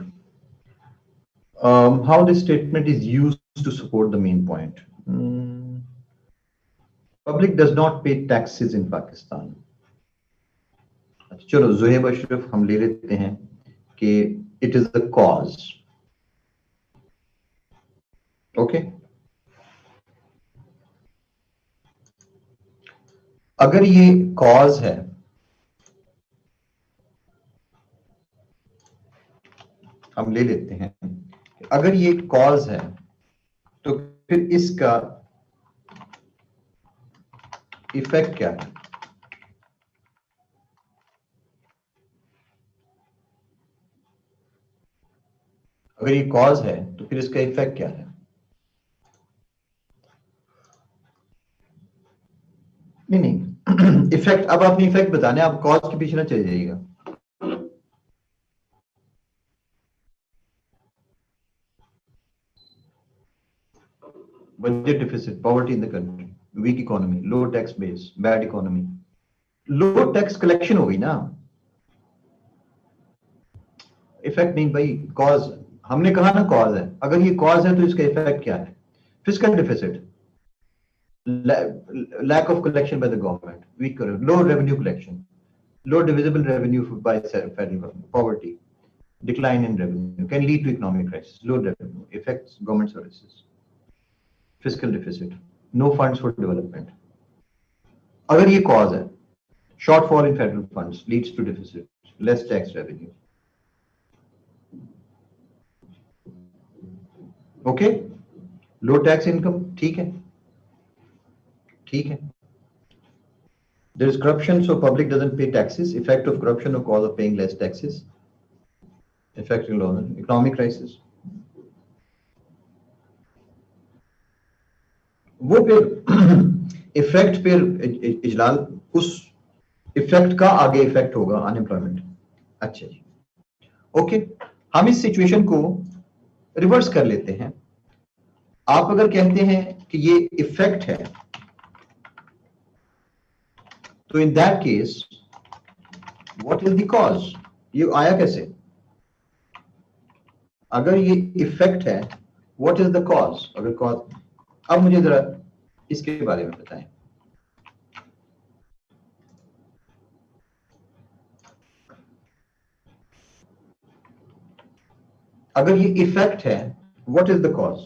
How this statement is used to support the main point? Public does not pay taxes in Pakistan। चलो जुहेब अशरफ हम ले लेते हैं कि it is the cause. Okay, अगर ये cause है, हम ले लेते हैं अगर ये कॉज है तो फिर इसका इफेक्ट क्या है? अगर ये कॉज है तो फिर इसका इफेक्ट क्या है? नहीं नहीं इफेक्ट, अब आपने इफेक्ट बताने, आप कॉज के पीछे ना चले जाइएगा। Budget deficit, poverty in the country, weak economy, low tax base, bad economy, low tax collection हो गई ना। इफेक्ट नहीं भाई, कॉज हमने कहा ना कॉज है, अगर ये कॉज है तो इसका इफेक्ट क्या है? Fiscal deficit, lack of collection by the government, weak, low revenue collection, low divisible revenue by federal government, poverty, decline in revenue can lead to economic crisis, low revenue affects government services, fiscal deficit, no funds for development. अगर ये cause है, shortfall in federal funds leads to deficit, less tax revenue. Okay, low tax income, ठीक है, ठीक है. There is corruption, so public doesn't pay taxes. Effect of corruption or cause of paying less taxes. Effect in economic crisis. वो फिर effect फिर इजलाल, उस effect का आगे इफेक्ट होगा अनएम्प्लॉयमेंट। अच्छा जी, ओके, हम इस सिचुएशन को रिवर्स कर लेते हैं। आप अगर कहते हैं कि ये इफेक्ट है तो in that case what is the cause? ये आया कैसे? अगर ये इफेक्ट है, व्हाट इज द कॉज? अगर कॉज, अब मुझे जरा इसके बारे में बताएं। अगर ये इफेक्ट है, what is the cause?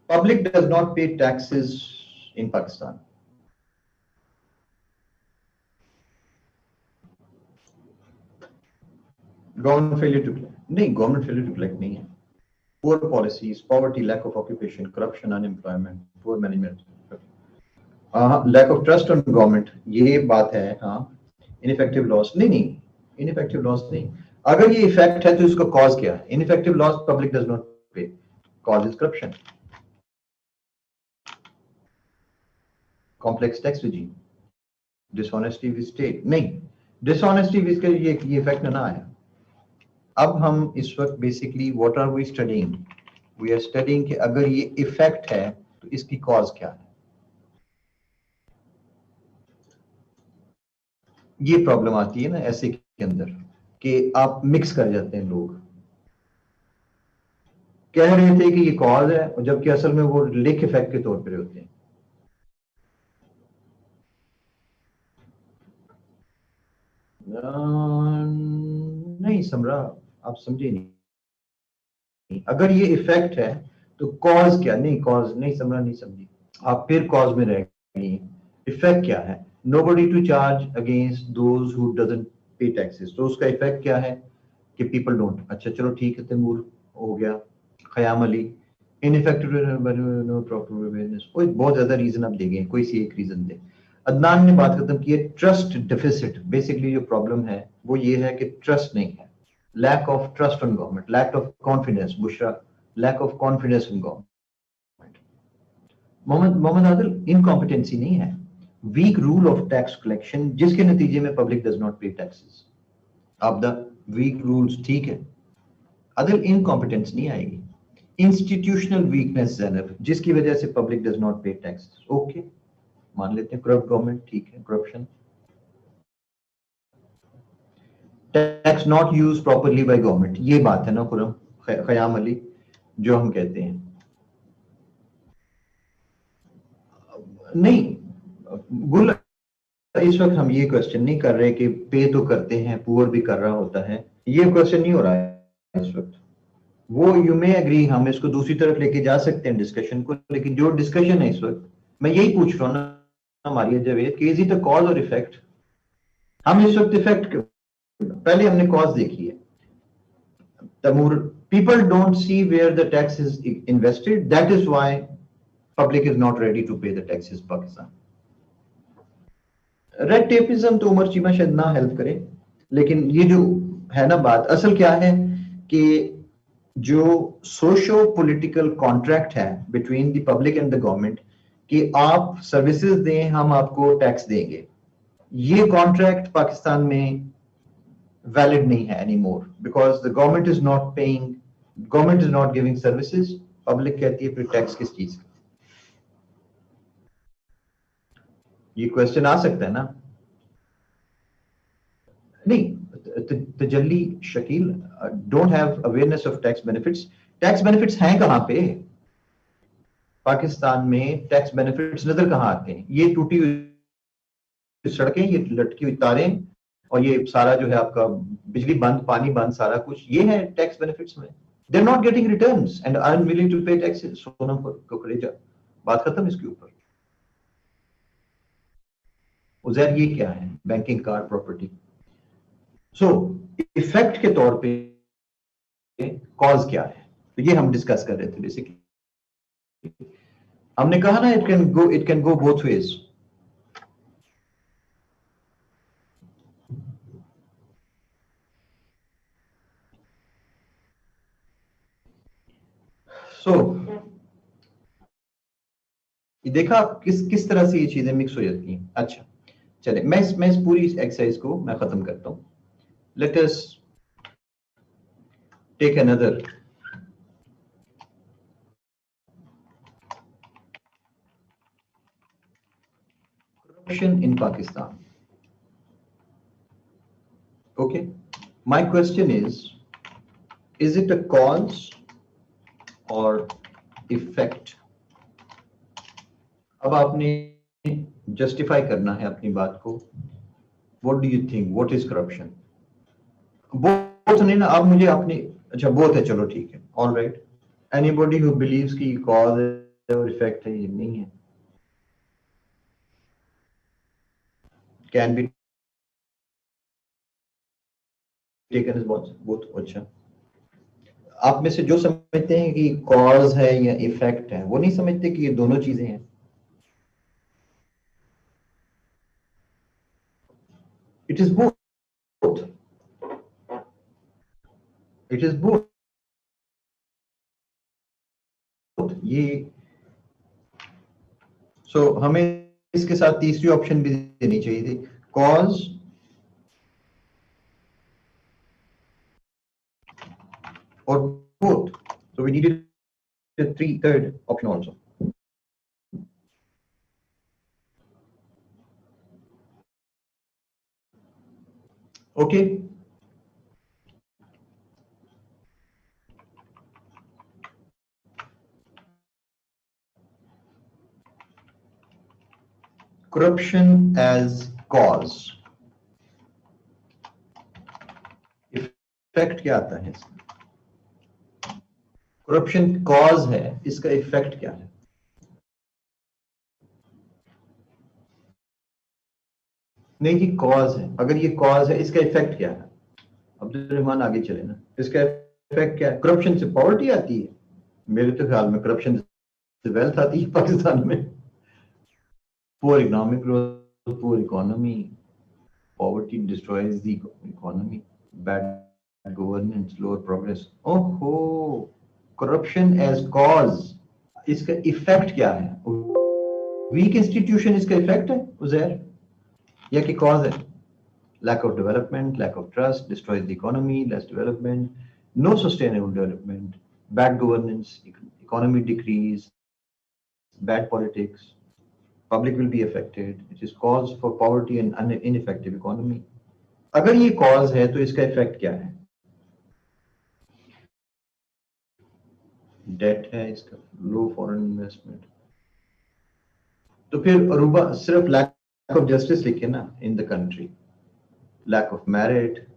Public does not pay taxes in Pakistan. Government failure to collect. नहीं, government failure to collect नहीं है. Poor policies, poverty, lack of occupation, corruption, unemployment, poor management. Lack of trust on government, ये बात है. हाँ, ineffective laws नहीं, ineffective laws नहीं. अगर ये इफेक्ट है तो इसका कॉज क्या है? Ineffective laws, public does not pay. Cause is corruption. Complex tax regime, dishonesty with state. नहीं, dishonesty with ये इफेक्ट ना आया. अब हम इस वक्त basically what are we studying? We are studying कि अगर ये इफेक्ट है तो इसकी कॉज क्या है? ये प्रॉब्लम आती है ना ऐसे के अंदर कि आप मिक्स कर जाते हैं। लोग कह रहे थे कि ये कॉज है और जबकि असल में वो लिंक इफेक्ट के तौर पर होते हैं। नहीं समझा, आप समझे नहीं। अगर ये इफेक्ट है तो कॉज क्या? नहीं, कॉज नहीं समझा, नहीं समझी आप, फिर कॉज में रह गई। इफेक्ट क्या है? nobody to charge against those who doesn't pay taxes, तो उसका इफेक्ट क्या है कि people don't। अच्छा चलो ठीक है, तैमूर हो गया, Khayyam Ali, ineffective no proper awareness, कोई बहुत ज्यादा रीजन आप देंगे, कोई सी एक रीजन दे। अदनान ने बात खत्म की है, ट्रस्ट डेफिसिट। बेसिकली जो प्रॉब्लम है वो ये है कि ट्रस्ट नहीं है, lack of trust on government, lack of confidence. Bushra, lack of confidence in government. Mohammad Adil, incompetency नहीं है, weak rule of tax collection जिसके नतीजे में public does not pay taxes. अब द वीक रूल्स, ठीक है आदिल, इनकॉम्पिटेंस नहीं आएगी, इंस्टीट्यूशनल वीकनेस ज़ैनब जिसकी वजह से public does not pay taxes. Okay, मान लेते हैं करप्ट गवर्नमेंट, ठीक है, corruption, tax not use properly by government, ये बात है ना खुरम ख़याम अली जो हम कहते हैं। नहीं गुल, इस वक्त हम ये क्वेश्चन नहीं कर रहे कि पे तो करते हैं, पुअर भी कर रहा होता है, ये क्वेश्चन नहीं हो रहा है इस वक्त। वो यू मे एग्री, हम इसको दूसरी तरफ लेके जा सकते हैं डिस्कशन को, लेकिन जो डिस्कशन है इस वक्त मैं यही पूछ रहा हूँ ना मारिया जावेद कि इज इट अ कॉज और इफेक्ट। हम इस वक्त इफेक्ट, पहले हमने कॉज देखी है। Taimur, people don't see where the tax is invested, that is why public is not ready to pay the taxes Pakistan। Red tapism तो उमर चीमा शायद ना हेल्प करे, लेकिन ये जो है ना बात, असल क्या है कि जो सोशो पॉलिटिकल कॉन्ट्रैक्ट है between the public and the government कि आप सर्विसेज दें, हम आपको टैक्स देंगे, ये कॉन्ट्रैक्ट पाकिस्तान में वैलिड नहीं है anymore, because the government is not paying, government is not giving services, public कहती है फिर टैक्स किस चीज का। ये क्वेश्चन आ सकता है ना। नहीं Tajalli Shakeel don't have awareness of tax benefits. Tax benefits हैं कहां पे पाकिस्तान में? टैक्स बेनिफिट्स नजर कहां आते हैं? ये टूटी हुई सड़कें, ये लटकी हुई तारें, और ये सारा जो है आपका बिजली बंद, पानी बंद, सारा कुछ ये है टैक्स बेनिफिट्स में। They are not getting returns and are willing to pay taxes. Sonam Kukreja, बात खत्म इसके ऊपर। उजैर ये क्या है? Banking card property. So effect के तौर पे कॉज क्या है, तो ये हम डिस्कस कर रहे थे बेसिकली। हमने कहा ना it can go both ways. So ये देखा आप किस तरह से ये चीजें मिक्स हो जाती हैं। अच्छा चले, मैं इस पूरी एक्सरसाइज को मैं खत्म करता हूं। Let us take another. Corruption in Pakistan. Okay, my question is it a cause or effect? अब आपने जस्टिफाई करना है अपनी बात को। What do you think? What is corruption? Both नहीं ना, आप मुझे अपनी, अच्छा बोथ है, चलो ठीक है, all right. Anybody who believes कि कॉज है और इफेक्ट है, ये नहीं है, can be taken as both. अच्छा, आप में से जो समझते हैं कि कॉज है या इफेक्ट है, वो नहीं समझते कि ये दोनों चीजें हैं। It is both, it is both. ये हमें इसके साथ तीसरी ऑप्शन भी देनी चाहिए थी, कॉज और both. So we needed third option also. Okay, corruption as cause, effect क्या आता है इसका? करप्शन कॉज है, इसका इफेक्ट क्या है? नहीं जी, कॉज है, अगर ये कॉज है, इसका इफेक्ट क्या है? अब्दुल रहमान आगे चले ना, इसका इफेक्ट क्या है? करप्शन से पॉवर्टी आती है, मेरे तो ख्याल में करप्शन से वेल्थ आती है पाकिस्तान में। Poor economic growth, poor economy, poverty destroys the economy, bad governance, lower progress। ओहो, corruption as cause, इसका इफेक्ट क्या है? वीक इंस्टीट्यूशन इसका इफेक्ट है उजैर, या कि कॉज है? lack of development, lack of trust destroys the economy, less development, no sustainable development, bad governance, economy decrease, bad politics, public will be affected, which is cause for poverty and ineffective economy। अगर ये cause है तो इसका effect क्या है? Date है इसका, लो foreign investment, तो फिर अरूबा सिर्फ लैक ऑफ जस्टिस लिखे ना in the country, lack of merit,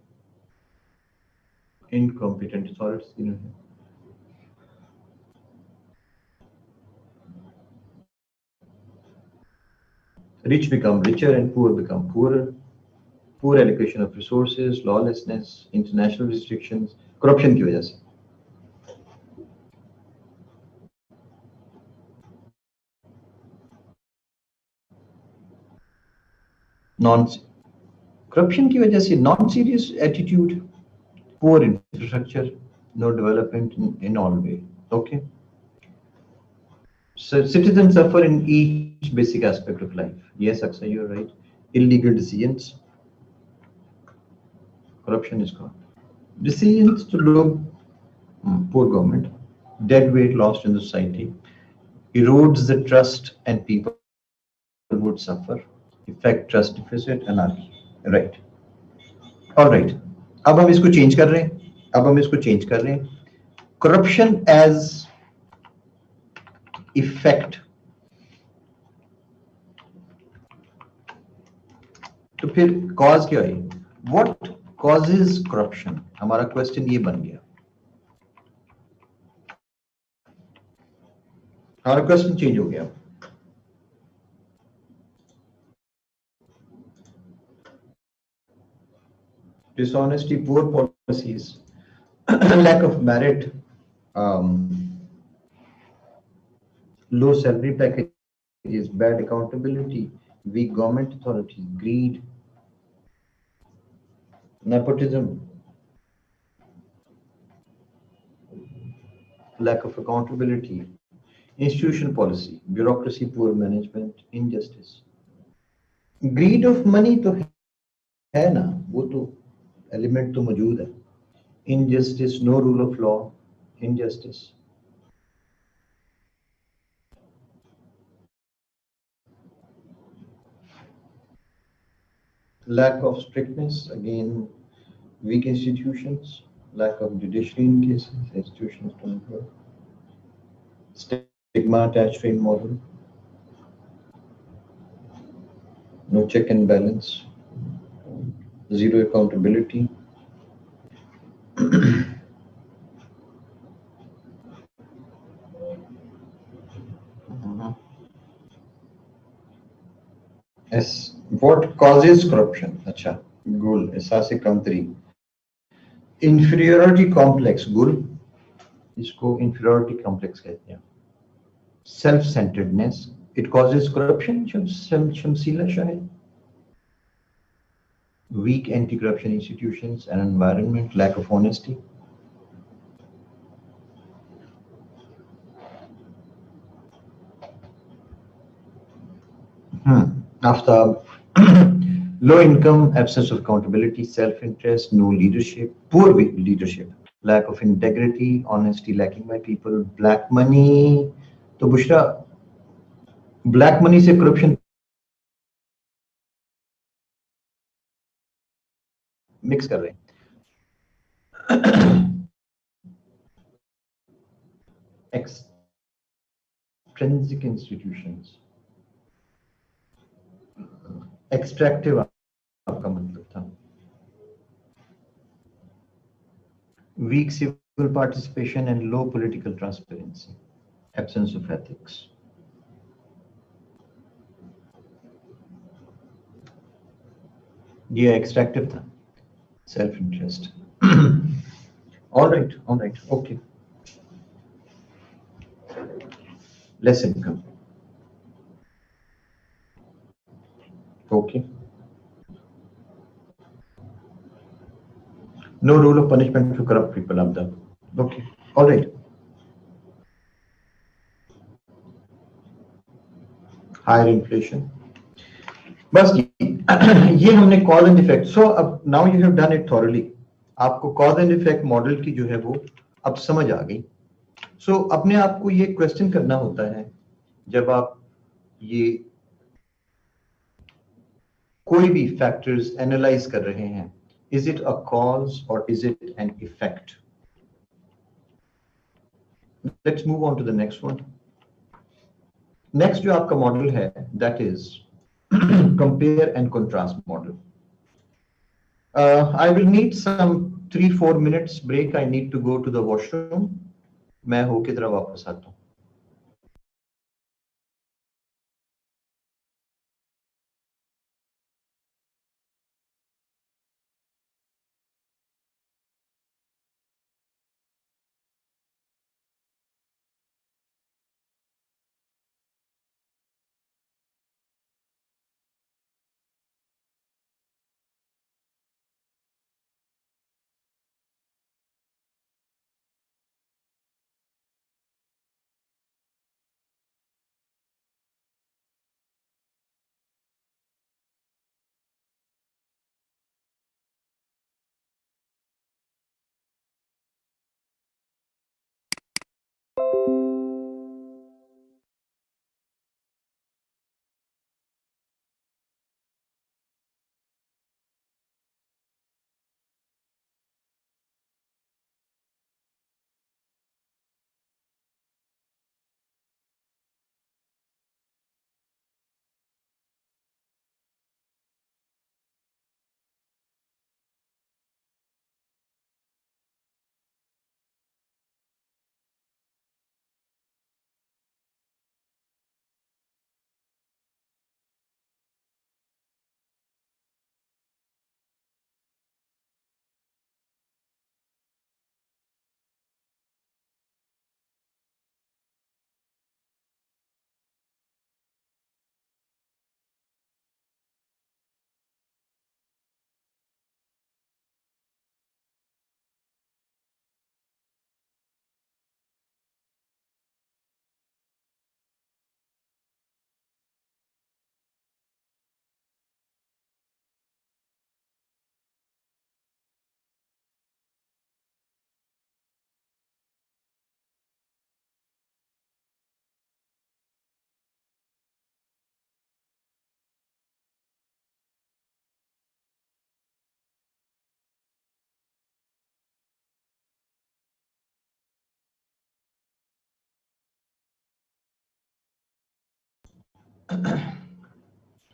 incompetent authorities, you know. Rich become richer and poor become poorer. Poor allocation of resources, lawlessness, international restrictions, corruption की वजह से. Non corruption की वजह से non-serious attitude, poor infrastructure, no development in all way. Okay. So citizens suffer in each basic aspect of life. Yes, Akshay, you're right. Illegal decisions. Corruption is gone. Decisions to look poor government, dead weight lost in the society, erodes the trust and people would suffer, effect trust deficit, anarchy. Right. All right. अब हम इसको change कर रहे हैं. अब हम इसको change कर रहे हैं. Corruption as effect. तो फिर cause क्या है? What causes corruption? हमारा क्वेश्चन ये बन गया. हमारा क्वेश्चन चेंज हो गया. Dishonesty, poor policies, lack of merit, low salary packages, bad accountability, weak government authority, greed, nepotism, lack of accountability, institutional policy, bureaucracy, poor management, injustice. Greed of money तो है ना, वो तो एलिमेंट तो मौजूद है. Injustice, no rule of law, injustice. Lack of strictness, again, weak institutions, lack of judiciary in cases, institutions don't work. Stigma attached to immoral, no check and balance, zero accountability. Yes. What causes corruption? अच्छा, गुल, एहसास कमतरी, inferiority complex, गुल, इसको inferiority complex कहते हैं. Self-centeredness, it causes corruption. शमसीला शायद. Weak anti-corruption institutions and environment, lack of honesty. After low income, absence of accountability, self-interest, no leadership, poor leadership, lack of integrity, honesty lacking by people, black money. तो Bushra, black money से corruption mix कर रहे हैं. Extrinsic institutions. Extractive आपका मतलब था. Weak civil participation and low political transparency. Absence of ethics. ये extractive था. Self-interest. All right, okay. Less income. Okay. No rule of punishment for corrupt people, Abda. Okay. All right. Higher inflation. बस ये हमने cause and effect. So अब now you have done it thoroughly. आपको cause and effect model की जो है वो अब समझ आ गई. So अपने आप को ये क्वेश्चन करना होता है जब आप ये कोई भी फैक्टर्स एनालाइज कर रहे हैं, is it a cause or is it an effect? Let's move on to the next one. Next जो आपका मॉडल है that is compare and contrast model. I will need some 3-4 minutes break. I need to go to the washroom. मैं होके जरा वापस आता हूँ.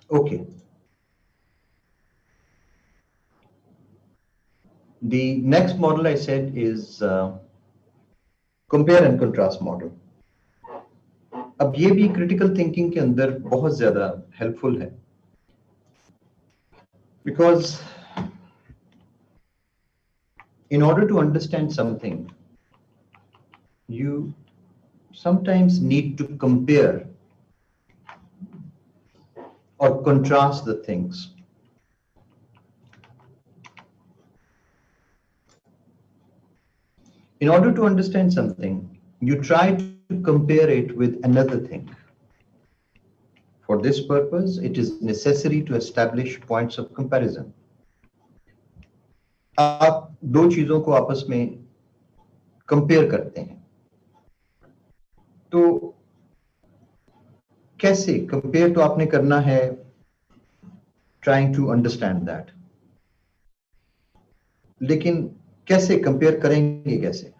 Okay. The next model I said is compare and contrast model. अब ये भी critical thinking के अंदर बहुत ज़्यादा helpful है, because in order to understand something, you sometimes need to compare or contrast the things. In order to understand something, you try to compare it with another thing. For this purpose, it is necessary to establish points of comparison. आप दो चीजों को आपस में compare करते हैं, तो कैसे कंपेयर तो आपने करना है, ट्राइंग टू अंडरस्टैंड दैट, लेकिन कैसे कंपेयर करेंगे कैसे?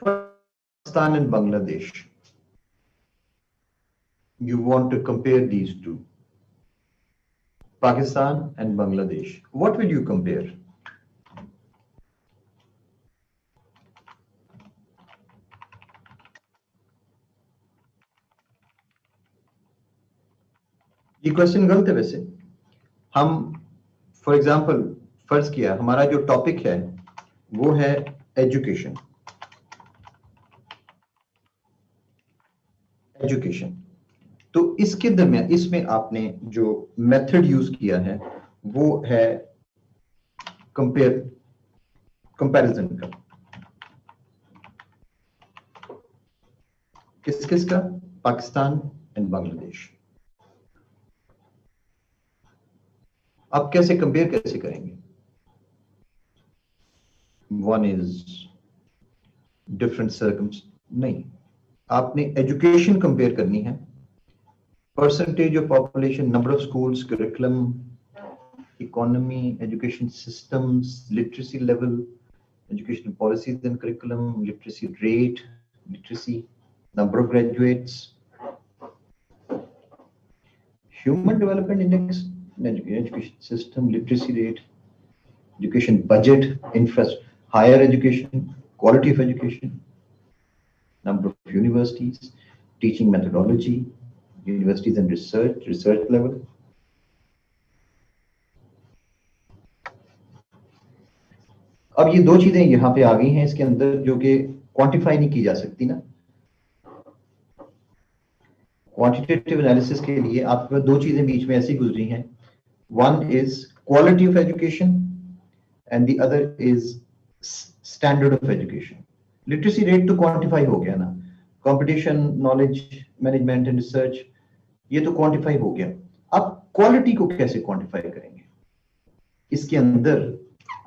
Pakistan and Bangladesh. You want to compare these two, Pakistan and Bangladesh. What will you compare? ये क्वेश्चन गलत है वैसे. हम फॉर एग्जांपल फर्ज किया हमारा जो टॉपिक है वो है एजुकेशन. एजुकेशन, तो इसके दरमियान इसमें आपने जो मेथड यूज किया है वो है कंपैरिजन का. किस किस का? पाकिस्तान एंड बांग्लादेश. आप कैसे कंपेयर कैसे करेंगे? वन इज डिफरेंट सर्कम्स नहीं, आपने एजुकेशन कंपेयर करनी है, percentage of population, number of schools, curriculum, economy, education systems, literacy level, educational policies and curriculum, literacy rate, literacy, number of graduates, human development index, education system, literacy rate, education budget, higher education, quality of education, number of universities, teaching methodology, universities and research level. अब ये दो चीजें यहाँ पे आ गई हैं इसके अंदर जो कि क्वांटिफाई नहीं की जा सकती ना। क्वांटिटेटिव एनालिसिस के लिए आपके पास दो चीजें बीच में ऐसी गुजरी हैं, one is quality of education and the other is standard of education. Literacy rate तो क्वांटिफाई हो गया ना, competition, knowledge management and research, ये तो क्वांटिफाई हो गया। अब क्वालिटी को कैसे क्वांटिफाई करेंगे, इसके अंदर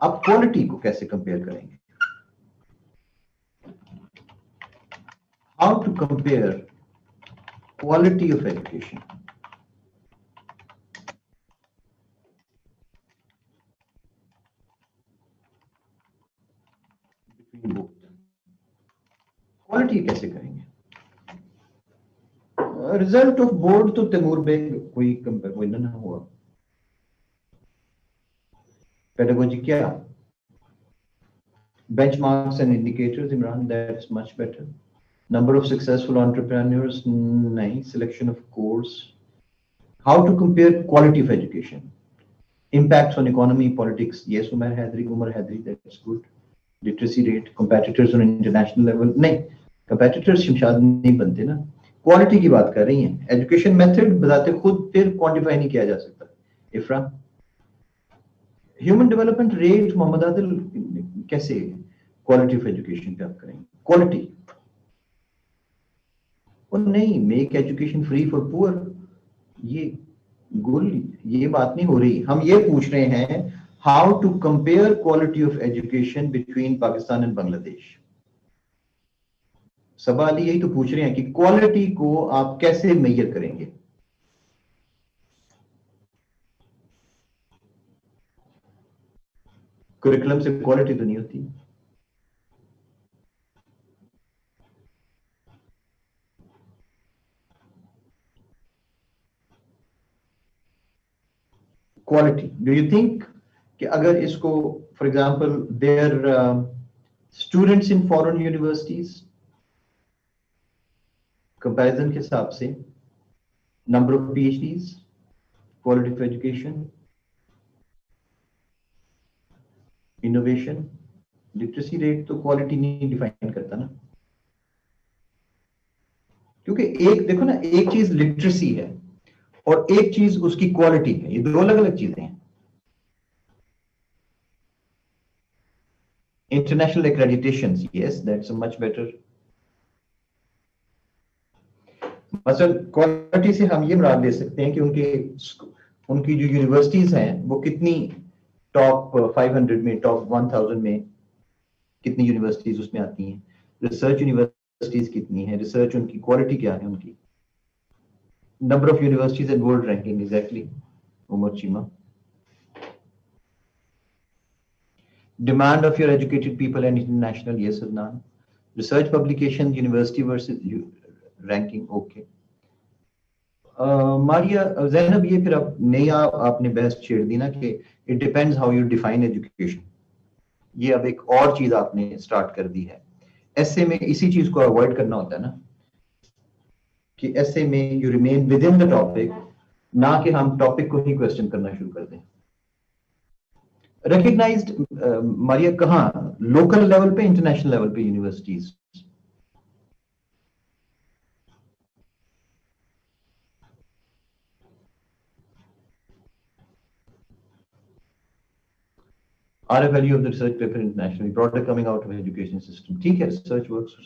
आप क्वालिटी को कैसे कंपेयर करेंगे? How to compare quality of education between both, quality कैसे करेंगे? रिजल्ट ऑफ बोर्ड तो तैमूर बेग कोई कंपेयर ना हुआ। पेडागोजी क्या? Benchmarks and indicators, Imran, that's much better. Number of successful entrepreneurs, nahi. Selection of course. How to compare quality of education? Impacts on economy, politics, yes, Umar Hadri, that's good. Literacy rate, competitors on international level, nahi. Competitors Shamshad नहीं बनते ना, quality की बात कर रही हैं। Education method बताते खुद फिर क्वांटिफाई नहीं किया जा सकता। Ifra, human development rate, Mohammad Adil, कैसे क्वालिटी ऑफ एजुकेशन पे आप करेंगे? क्वालिटी और नहीं, make education free for poor, ये गुल, ये बात नहीं हो रही। हम ये पूछ रहे हैं how to compare quality of education between Pakistan and Bangladesh. सवाल यही तो पूछ रहे हैं कि क्वालिटी को आप कैसे मेजर करेंगे? करिकुलम से क्वालिटी तो नहीं होती। क्वालिटी, डू यू थिंक कि अगर इसको for example their students in foreign universities, comparison के हिसाब से number of PhDs, quality of education, innovation, literacy rate तो क्वालिटी नहीं डिफाइन करता ना, क्योंकि एक देखो ना, एक चीज लिटरेसी है और एक चीज उसकी क्वालिटी है, ये दो अलग अलग चीजें हैं। International accreditations, yes that's much better. मसलन क्वालिटी से हम ये मुराद ले सकते हैं कि उनकी जो यूनिवर्सिटीज हैं वो कितनी टॉप 500 में, टॉप 1000 में कितनी यूनिवर्सिटीज उसमें आती हैं, रिसर्च यूनिवर्सिटीज कितनी है, रिसर्च उनकी क्वालिटी क्या है, उनकी number of universities and world ranking, exactly Umar Cheema. Demand of your educated people and international, yes Adnan. Research publication, university versus ranking, okay. Maria Zainab, ये फिर अब नई आपने बहस छेड़ दी ना कि it depends how you define education. ये अब एक और चीज आपने स्टार्ट कर दी है। ऐसे में इसी चीज को अवॉइड करना होता है ना, कि ऐसे में you remain with in the topic, ना कि हम टॉपिक को ही क्वेश्चन करना शुरू कर दें। रिकग्नाइज्ड मारिया कहाँ, लोकल लेवल पे, इंटरनेशनल लेवल पे universities? Are a value of the research paper internationally, product coming out of education system, ठीक है, रिसर्च वर्क्स।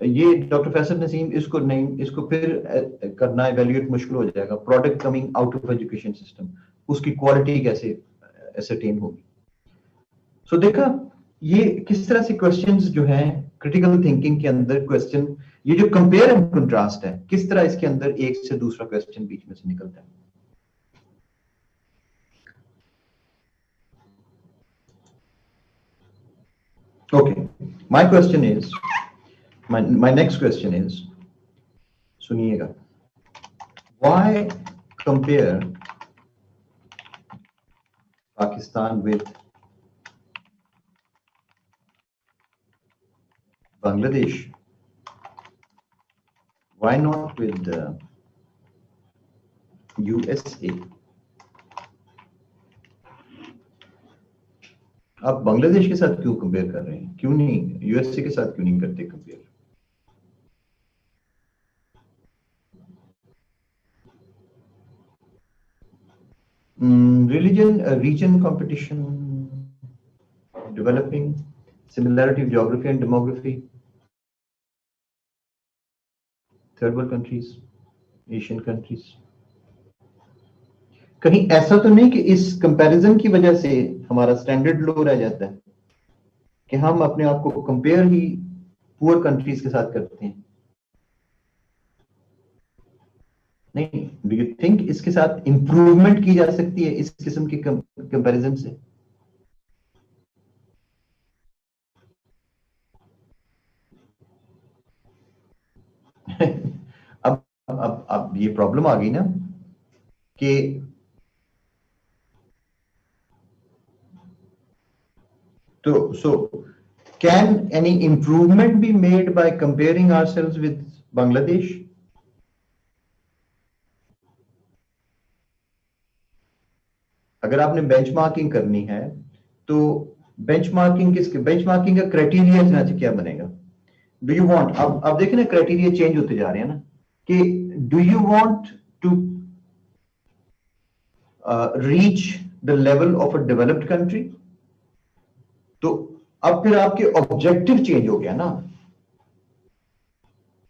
ये डॉक्टर फैसल नसीम, इसको नहीं, इसको फिर करना एवेल्यूएट मुश्किल हो जाएगा। Product coming out of education system, उसकी क्वालिटी कैसे एसरटेन होगी? सो देखा ये किस तरह से क्वेश्चंस जो हैं क्रिटिकल थिंकिंग के अंदर, क्वेश्चन ये जो कंपेयर एंड कंट्रास्ट है, किस तरह इसके अंदर एक से दूसरा क्वेश्चन बीच में से निकलता है। Okay, my question is, my next question is, सुनिएगा, why compare Pakistan with Bangladesh? Why not with USA? आप बांग्लादेश के साथ क्यों कंपेयर कर रहे हैं? क्यों नहीं यूएसए के साथ क्यों नहीं करते compare? Religion, region competition, developing, similarity of geography and demography, third world countries, Asian countries. कहीं ऐसा तो नहीं कि इस कंपैरिजन की वजह से हमारा स्टैंडर्ड लो रह जाता है कि हम अपने आप को कंपेयर ही पुअर कंट्रीज के साथ करते हैं? नहीं, डू यू थिंक इसके साथ इंप्रूवमेंट की जा सकती है इस किस्म की कंपैरिजन से? अब ये प्रॉब्लम आ गई ना कि so can any improvement be made by comparing ourselves with Bangladesh? अगर आपने बेंचमार्किंग करनी है तो बेंचमार्किंग का क्राइटेरिया क्या बनेगा? डू यू वांट, अब देखिए ना क्राइटेरिया चेंज होते जा रहे हैं ना कि do you want to reach the level of a developed country? तो अब फिर आपके ऑब्जेक्टिव चेंज हो गया ना।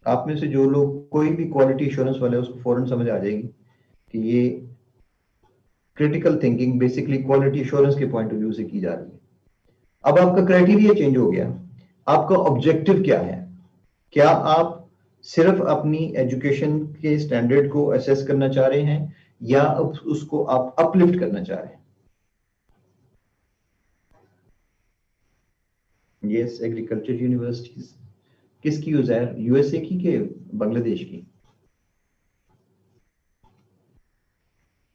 आप में से जो लोग कोई भी क्वालिटी एश्योरेंस वाले उसको फौरन समझ आ जाएगी कि ये critical thinking basically quality assurance के पॉइंट ऑफ व्यू से की जा रही है। अब आपका क्राइटेरिया चेंज हो गया, आपका ऑब्जेक्टिव क्या है? क्या आप सिर्फ अपनी एजुकेशन के स्टैंडर्ड को असेस करना चाह रहे हैं या उसको आप अपलिफ्ट करना चाह रहे हैं? यस, एग्रीकल्चर यूनिवर्सिटीज किसकी उज़ैर, यूएसए की के बांग्लादेश की?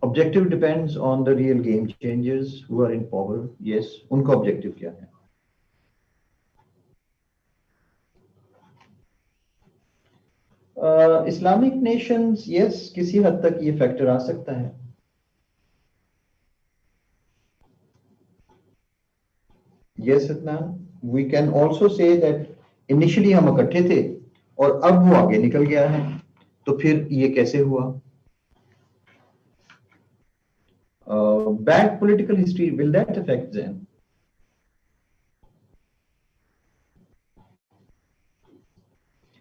Objective depends on the real game changers who are in power. Yes, उनका ऑब्जेक्टिव क्या है? इस्लामिक नेशंस, यस, किसी हद तक ये फैक्टर आ सकता है। Yes Adnan, we can also say that initially हम इकट्ठे थे और अब वो आगे निकल गया है, तो फिर ये कैसे हुआ? Bad political history, will that affect them?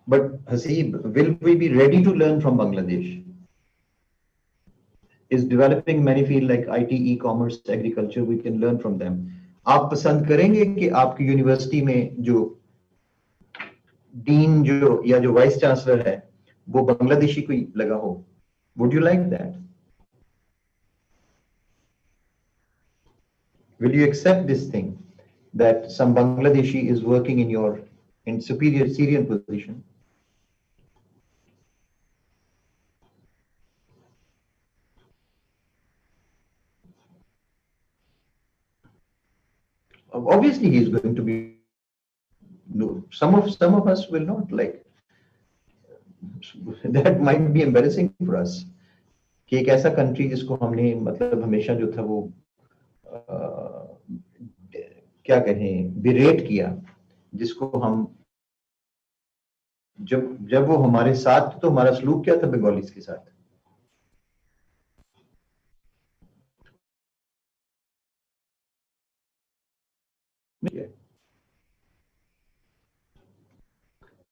But Haseeb, will we be ready to learn from Bangladesh? Is developing many fields like IT, e-commerce, agriculture, we can learn from them. आप पसंद करेंगे कि आपकी यूनिवर्सिटी में जो dean जो या जो वाइस चांसलर है वो बांग्लादेशी कोई लगा हो? Would you like that? Will you accept this thing that some Bangladeshi is working in superior Syrian position? Obviously, he is going to be. No, some of us will not like. That might be embarrassing for us. कि एक ऐसा country जिसको हमने मतलब हमेशा जो था वो क्या कहें बिरेट किया, जिसको हम जब जब वो हमारे साथ तो हमारा सलूक क्या था बंगालीज के साथ?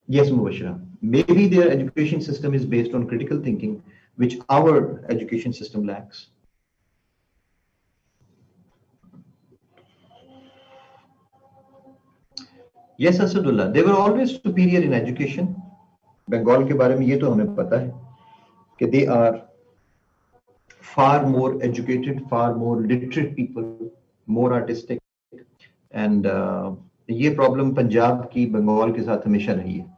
Yes, Mubashira. Maybe their education system is based on critical thinking, which our education system lacks. Yes, Asadullah. They were always superior in education. Bengal के बारे में ये तो हमें पता है कि they are far more educated, far more literate people, more artistic, and ये प्रॉब्लम पंजाब की बंगाल के साथ हमेशा रही है।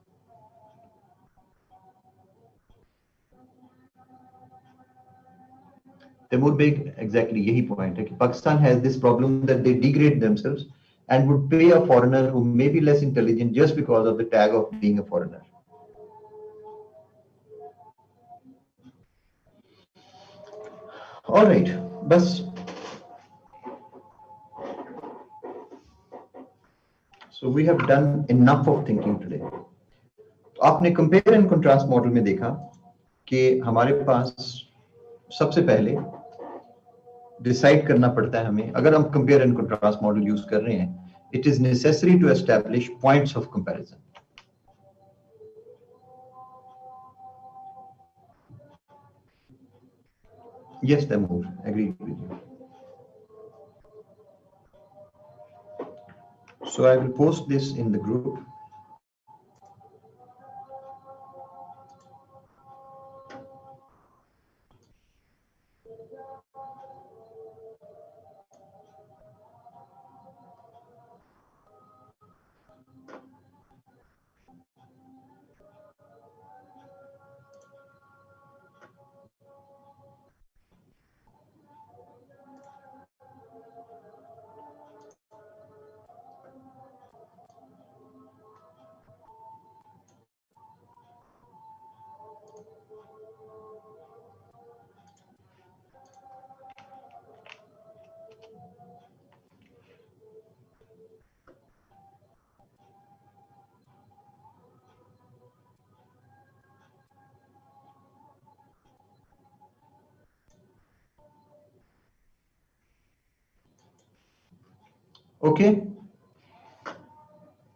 तैमूर बेग, एग्जैक्टली यही पॉइंट है कि Pakistan has this problem that they degrade themselves and would pay a foreigner who may be less intelligent just because of the tag of being a foreigner. All right, बस so we have done enough of thinking today. तो आपने compare and contrast model में देखा कि हमारे पास सबसे पहले decide करना पड़ता है हमें, अगर हम compare and contrast model use कर रहे हैं, it is necessary to establish points of comparison. Yes, Taimur, agreed with you. So I will post this in the group. Okay,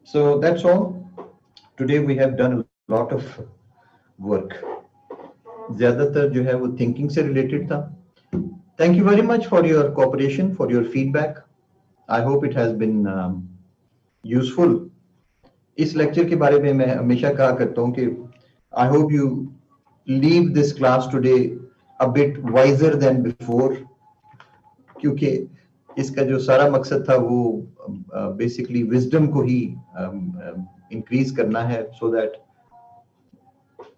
so that's all. Today we have done a lot of work. ज़्यादातर जो है वो thinking से related था. Thank you very much for your cooperation, for your feedback. I hope it has been useful. इस lecture के बारे में मैं हमेशा कहा करता हूँ कि I hope you leave this class today a bit wiser than before, क्योंकि इसका जो सारा मकसद था वो बेसिकली विजडम को ही इंक्रीज करना है, सो दैट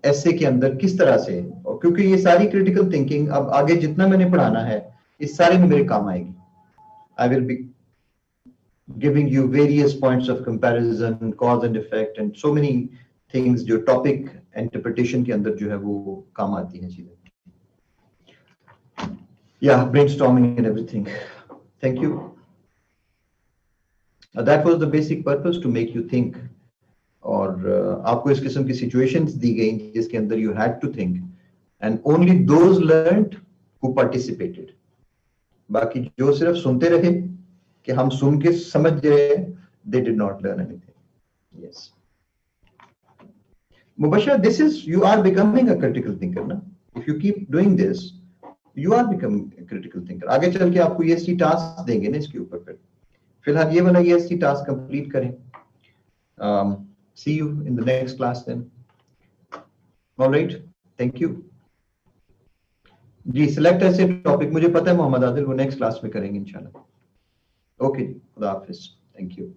ऐसे के अंदर किस तरह से, और क्योंकि ये सारी क्रिटिकल थिंकिंग अब आगे जितना मैंने पढ़ाना है इस सारे में मेरे काम आएगी. I will be giving you various points of comparison, cause and effect and so many things जो टॉपिक इंटरप्रिटेशन के अंदर जो है वो काम आती हैं चीजें. या brainstorming and everything. Thank you. That was the basic purpose, to make you think. और आपको इस किस्म की situations दी गई जिसके अंदर you had to think, and only those learned who participated. बाकी जो सिर्फ सुनते रहे कि हम सुन के समझ गए, they did not learn anything. Yes. Mubashir, you are becoming a critical thinker, na? If you keep doing this, you are becoming a critical thinker. आगे चल के आपको EST टास्क देंगे ना इसके ऊपर. फिलहाल ये वाला EST टास्क कंप्लीट करें. See you in the next class then. All right, thank you. जी, select ऐसे टॉपिक मुझे पता है मोहम्मद आदिल वो नेक्स्ट क्लास में करेंगे इंशाल्लाह. ओके, खुदा हाफिज. Thank you.